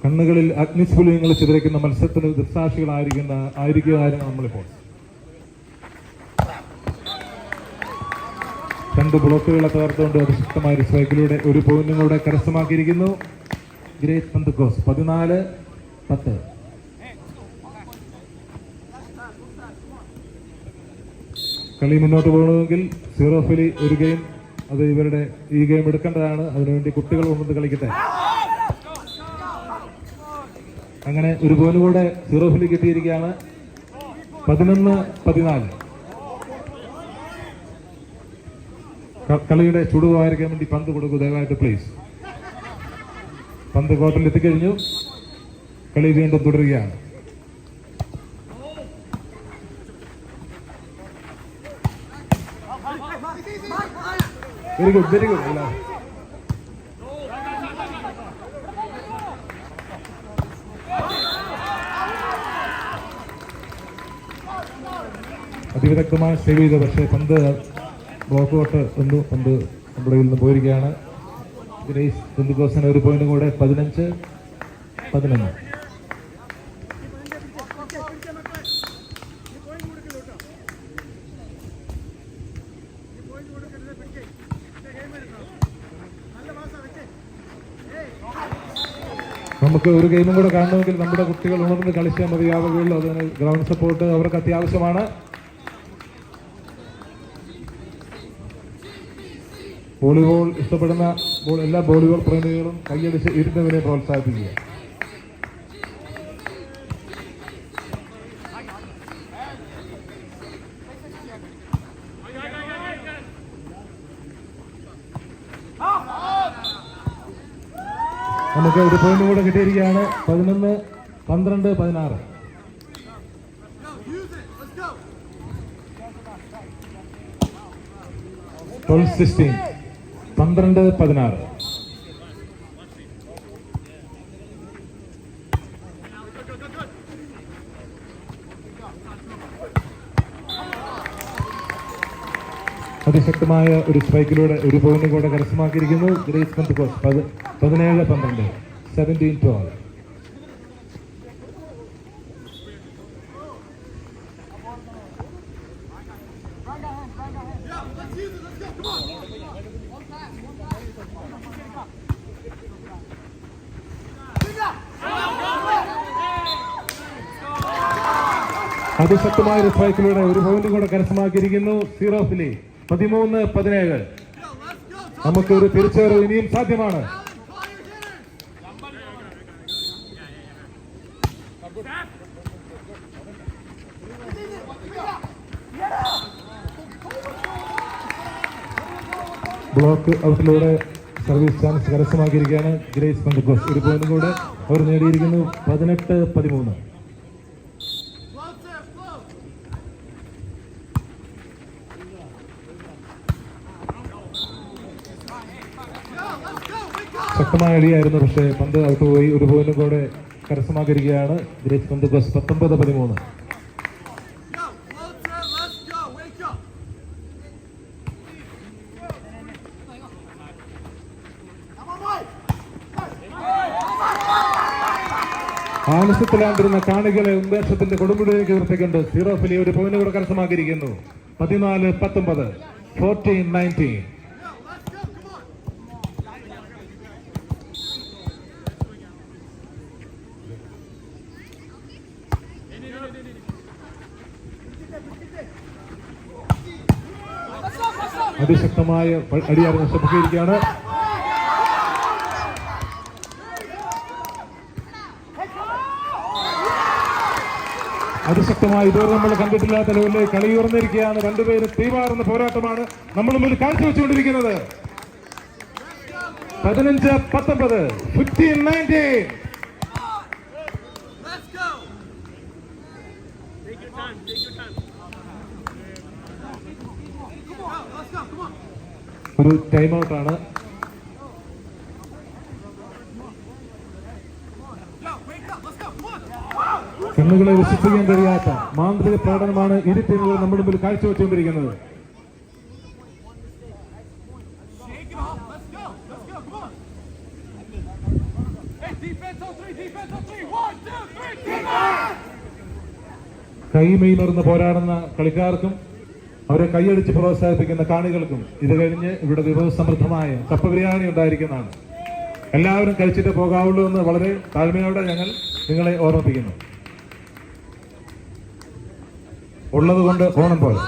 കണ്ണുകളിൽ അഗ്നിസ്ഫുലിംഗങ്ങൾ ചിതറിക്കുന്ന മത്സരത്തിന് ദൃക്സാക്ഷികളായിരിക്കുകയായിരുന്നു നമ്മളിപ്പോൾ. 2 ബ്ലോക്കുകളെ തകർത്തുകൊണ്ട് അതിശക്തമായ ഒരു സ്ട്രൈക്കിലൂടെ ഒരു പോയിന്റും കൂടെ കരസ്ഥമാക്കിയിരിക്കുന്നു ഗ്രേസ് പെന്തക്കോസ്റ്റ്. 14-10. കളി മുന്നോട്ട് പോകണമെങ്കിൽ സിറോഫിലി ഒരു ഗെയിം, അത് ഇവരുടെ ഈ ഗെയിം എടുക്കേണ്ടതാണ്. അതിനുവേണ്ടി കുട്ടികൾ കൊണ്ടുവന്ന് കളിക്കട്ടെ. അങ്ങനെ ഒരു പോയിന്റ് കൂടെ സിറോഫിലി കിട്ടിയിരിക്കുകയാണ്. 11-14. കളിയുടെ ചുടുവായിരിക്കാൻ വേണ്ടി പന്ത് കൊടുക്കൂ ദയവായിട്ട് പ്ലീസ്. പന്ത് കോർട്ടിൽ എത്തിക്കഴിഞ്ഞു. കളി വീണ്ടും തുടരുകയാണ്. Very good, very good. അതിവിദഗ്ധമായി സേവ് ചെയ്ത, പക്ഷേ പന്ത് ബ്ലോക്ക് ഔട്ട് വന്നു. പന്ത് നമ്മുടെ കയ്യിൽ നിന്ന് പോയിരിക്കുകയാണ്. ഗ്രേസ് പെന്തക്കോസ്റ്റിന് ഒരു പോയിന്റ് കൂടെ. 15-11. നമുക്ക് ഒരു ഗെയിമും കൂടെ കാണണമെങ്കിൽ നമ്മുടെ കുട്ടികൾ ഉണർന്ന് കളിച്ചാൽ മതിയാവുകയുള്ളൂ. അതിന് ഗ്രൗണ്ട് സപ്പോർട്ട് അവർക്ക് അത്യാവശ്യമാണ്. വോളിബോൾ ഇഷ്ടപ്പെടുന്ന എല്ലാ വോളിബോൾ പ്രേമികളും കൈയടിച്ച് ഇരുന്നവരെ പ്രോത്സാഹിപ്പിക്കുക. നമുക്ക് ഒരു പോയിന്റ് കൂടെ കിട്ടിയിരിക്കുകയാണ്. 11, 12, 16. 12-16, 12, 16. അതിശക്തമായ ഒരു സ്ട്രൈക്കിലൂടെ ഒരു പോയിന്റ് കൂടെ കരസ്ഥമാക്കിയിരിക്കുന്നു ഗ്രേസ് പെന്തക്കോസ്റ്റ്. 17-12, 17-12. അതിശക്തമായ ഒരു സ്ട്രൈക്കിലൂടെ ഒരു പോയിന്റ് കൂടെ കരസ്ഥമാക്കിയിരിക്കുന്നു സീറോ ഫിലി. 13-17. നമുക്ക് ഒരു തിരിച്ചുവരവ് ഇനിയും സാധ്യമാണ്. ബ്ലോക്ക് ഔട്ടിലൂടെ സർവീസ് ചാൻസ് കരസ്ഥമാക്കിയിരിക്കുകയാണ് ഗ്രേസ് പെന്തക്കോസ്റ്റ്. ഒരു പോയിന്റ് കൂടെ അവർ നേടിയിരിക്കുന്നു. 18-13. ശക്തമായ അടിയായിരുന്നു, പക്ഷേ പന്ത് ഔട്ട് പോയി. ഒരു പോയിന്റ് കൂടെ കരസ്ഥമാക്കിയിരിക്കുകയാണ് ഗ്രേസ് പെന്തക്കോസ്റ്റ്. 19-13. ആലസ്യത്തിലാണ്ടിരുന്ന കാണികളെ ഉന്മേഷത്തിന്റെ കൊടുമുടിയിലേക്ക് ഉയർത്തിക്കൊണ്ട് സീറോ ഫിലി ഒരു പോയിന്റ് കൂടെ കരസ്ഥമാക്കിയിരിക്കുന്നു. 14-19, 14-19. അതിശക്തമായ അടിയായിരുന്നു ശ്രദ്ധിക്കുകയാണ്. അതിശക്തമായി ഇതുവരെ നമ്മൾ കണ്ടിട്ടില്ലാത്ത ലെവലിൽ കളി ഉയർന്നിരിക്കുകയാണ്. രണ്ടുപേരും തീവാറുന്ന പോരാട്ടമാണ് നമ്മൾ മുന്നിൽ കാഴ്ചവെച്ചുകൊണ്ടിരിക്കുന്നത്. 15-19, 15-19. ഒരു ടൈം ഔട്ടാണ്. കണ്ണുകളെ വിശ്വസിക്കാൻ കഴിയാത്ത മാന്ത്രിക പ്രകടനമാണ് ഇരു ടീമുകളും നമ്മുടെ മുമ്പിൽ കാഴ്ചവെച്ചുകൊണ്ടിരിക്കുന്നത്. കൈമെയ്മറന്ന് പോരാടുന്ന കളിക്കാർക്കും അവരെ കൈയടിച്ച് പ്രോത്സാഹിപ്പിക്കുന്ന കാണികൾക്കും ഇത് കഴിഞ്ഞ് ഇവിടെ വിഭവസമൃദ്ധമായ കപ്പ ബിരിയാണി ഉണ്ടായിരിക്കുന്നതാണ്. എല്ലാവരും കഴിച്ചിട്ട് പോകാവുള്ളൂ എന്ന് വളരെ താഴ്മയോടെ ഞങ്ങൾ നിങ്ങളെ ഓർമ്മിപ്പിക്കുന്നു. ഉള്ളത് കൊണ്ട് ഓണം പോലെ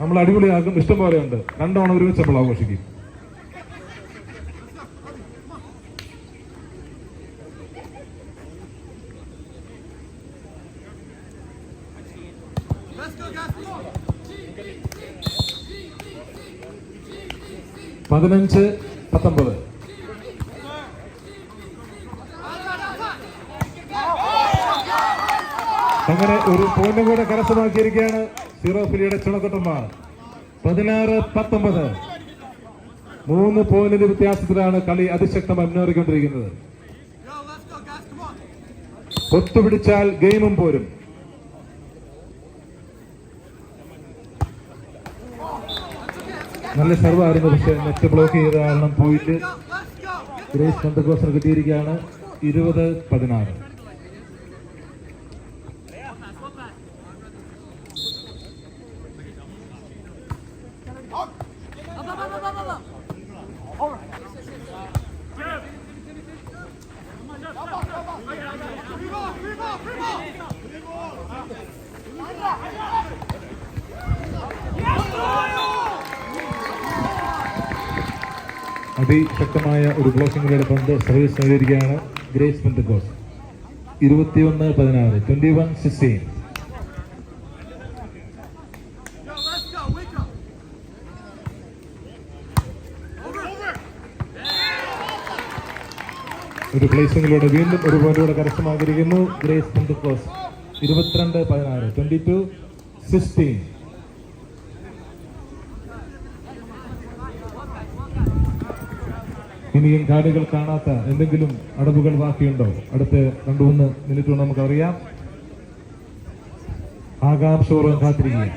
നമ്മൾ അടിപൊളിയാക്കും. ഇഷ്ടം പോലെയുണ്ട്. 2 ഓണം ഒരുമിച്ച് നമ്മൾ ആഘോഷിക്കും. പതിനഞ്ച് 19. അങ്ങനെ ഒരു പോയിന്റ് കൂടെ കരസ്ഥമാക്കിയിരിക്കുകയാണ് സീറോ ഫിലിയുടെ ചുണക്കൊട്ടന്മാർ. 16-19. 3 പോയിന്റിന്റെ വ്യത്യാസത്തിലാണ് കളി അതിശക്തമായി മുന്നേറിക്കൊണ്ടിരിക്കുന്നത്. ഒത്തുപിടിച്ചാൽ ഗെയിമും പോരും. നല്ല സർവ് ആയിരുന്നു, പക്ഷേ നെറ്റ് ബ്ലോക്ക് ചെയ്ത കാരണം പോയിന്റ് ഗ്രേസ് പെന്തക്കോസ്റ്റിന് കിട്ടിയിരിക്കുകയാണ്. 20-16. അതിശക്തമായ ഒരു ബ്ലോക്കിങ്ങിലൂടെ പന്ത് service നേടിയിരിക്കുകയാണ് grace Pentecost. 21-16, 21-16. Go, let's go, wake up. ഒരു പ്ലേസിംഗിലൂടെ വീണ്ടും ഒരു പോയിന്റോടെ കരസ്ഥമാക്കിയിരിക്കുന്നു ഗ്രേസ് പെന്തക്കോസ്റ്റ്. 22-16, 22-16. ഇനിയും കാർഡുകൾ കാണാത്ത എന്തെങ്കിലും അടവുകൾ ബാക്കിയുണ്ടോ? അടുത്ത 2-3 മിനിറ്റ് കൊണ്ട് നമുക്കറിയാം. ആകാംക്ഷപൂർവ്വം കാത്തിരിക്കുക.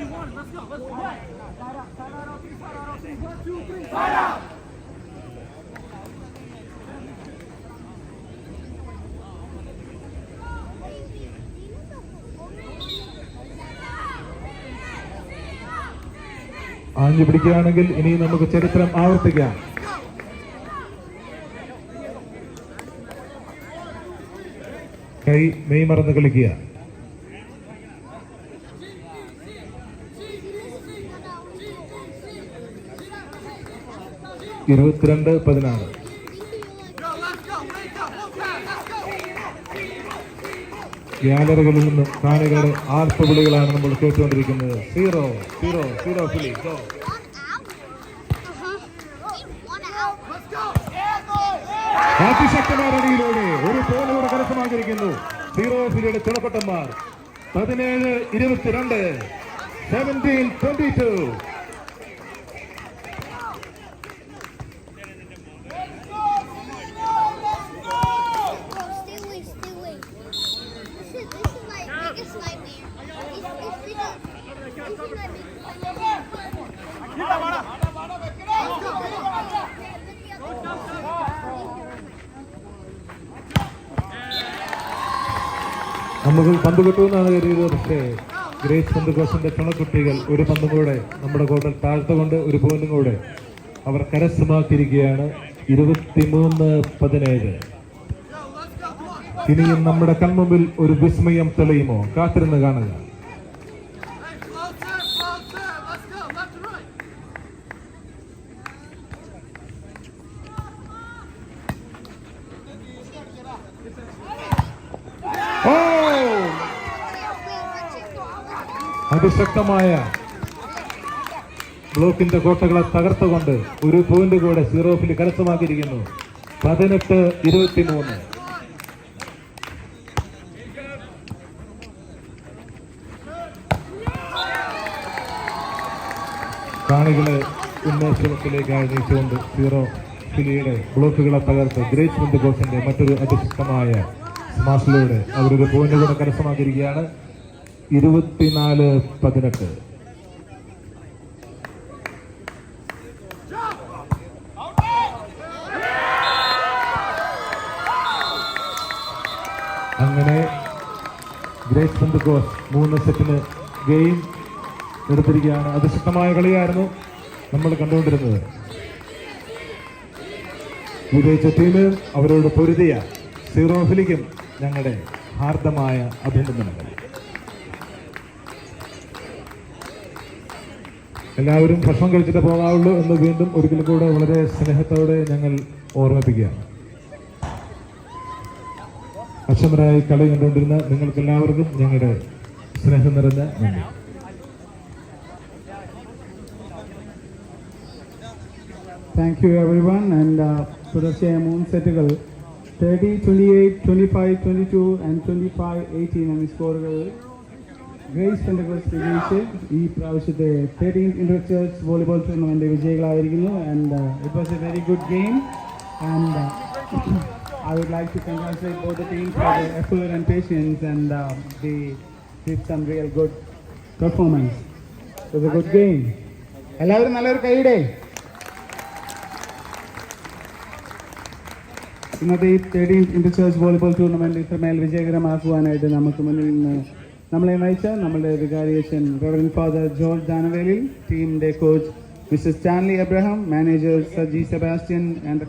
ആഞ്ഞു പിടിക്കുകയാണെങ്കിൽ ഇനി നമുക്ക് ചരിത്രം ആവർത്തിക്കാം. കൈ മെയ് മറന്ന് കളിക്കുക. 22-16. ഗ്യാലറികളിൽ നിന്നും കാണികളുടെ ആർപ്പുവിളികളാണ് നമ്മൾ കേട്ടുകൊണ്ടിരിക്കുന്നത്. 0-0 ഫിലി. ഗോ. അതിശക്തമായ റണിയിലൂടെ ഒരു പോയിന്റോടെ കരസ്ഥമാക്കിയിരിക്കുന്നു 0 ഫിലിയുടെ ചുണക്കൊട്ടന്മാർ. 17-22, 17-22. നമുക്ക് പന്ത് കിട്ടുമെന്നാണ് കരുതിയത്. പക്ഷേ ഗ്രേസ് പെന്തക്കോസ്റ്റിന്റെ ചുണക്കുട്ടികൾ ഒരു പന്തും കൂടെ നമ്മുടെ കോട്ടൽ താഴ്ത്തുകൊണ്ട് ഒരു പോയിന്റും കൂടെ അവർ കരസ്ഥമാക്കിയിരിക്കുകയാണ്. 23-17. ഇനിയും നമ്മുടെ കൺമുമ്പിൽ ഒരു വിസ്മയം തെളിയുമോ? കാത്തിരുന്ന് കാണുക. അതിശക്തമായ ബ്ലോക്കിന്റെ കോട്ടകളെ തകർത്തുകൊണ്ട് ഒരു പോയിന്റ് കൂടെ 0 ഫിലി കരസ്ഥമാക്കിയിരിക്കുന്നു. 18-23. കാണികളെ ഉന്മേഷത്തിലേക്ക് അയച്ചുകൊണ്ട് 0 ഫിലിയുടെ ബ്ലോക്കുകളെ തകർത്ത് ഗ്രേസ് പെന്തക്കോസ്റ്റിന്റെ മറ്റൊരു അതിശക്തമായ സ്മാഷിലൂടെ അവരൊരു പോയിന്റ് കൂടെ കരസ്ഥമാക്കിയിരിക്കുകയാണ്. 24-18. അങ്ങനെ ഗ്രേസ് പെന്തക്കോസ്റ്റ് 3 സെറ്റിന് ഗെയിം എടുത്തിരിക്കുകയാണ്. അതിശക്തമായ കളിയായിരുന്നു നമ്മൾ കണ്ടുകൊണ്ടിരുന്നത്. വിജയിച്ച ടീമിന് അവരോട് പൊരുതിയ 0 ഫിലിക്കും ഞങ്ങളുടെ ഹാർദമായ അഭിനന്ദനങ്ങൾ. എല്ലാവരും ഭക്ഷണം കഴിച്ചിട്ട് പോകാവുള്ളൂ എന്ന് വീണ്ടും ഒരിക്കലും കൂടെ വളരെ സ്നേഹത്തോടെ ഞങ്ങൾ ഓർമ്മിപ്പിക്കുകയാണ്. അക്ഷമരായി കളി കണ്ടുകൊണ്ടിരുന്ന നിങ്ങൾക്ക് എല്ലാവർക്കും ഞങ്ങളുടെ സ്നേഹം നിറഞ്ഞ നന്ദി. Thank you everyone, and തുടർച്ചയായ 3 സെറ്റുകൾ 30-28, 25-22 and 25-18 എന്നീ സ്കോറുകൾ ഗ്രേസ് പെന്തക്കോസ്റ്റ് വിജയിച്ച് ഈ പ്രാവശ്യത്തെ 13th ഇന്റർചർച്ച് വോളിബോൾ ടൂർണമെന്റ് വിജയികളായിരിക്കുന്നു. And it was a very good game, and I would like to congratulate both the teams for their effort and patience, and they did some real good performance. It was a good game. എല്ലാവരും നല്ലൊരു കൈയുടെ. ഇന്നത്തെ ഈ 13th interchurch volleyball tournament ഇത്രമേൽ വിജയകരമാക്കുവാനായിട്ട് നമുക്ക് മുന്നിൽ നിന്ന് നമ്മളെ നയിച്ച നമ്മുടെ വികാരിയച്ഛൻ റവറൻഡ് ഫാദർ ജോർജ് ദാനവേലിൽ, ടീമിന്റെ coach mister Stanley Abraham, manager Saji Sebastian and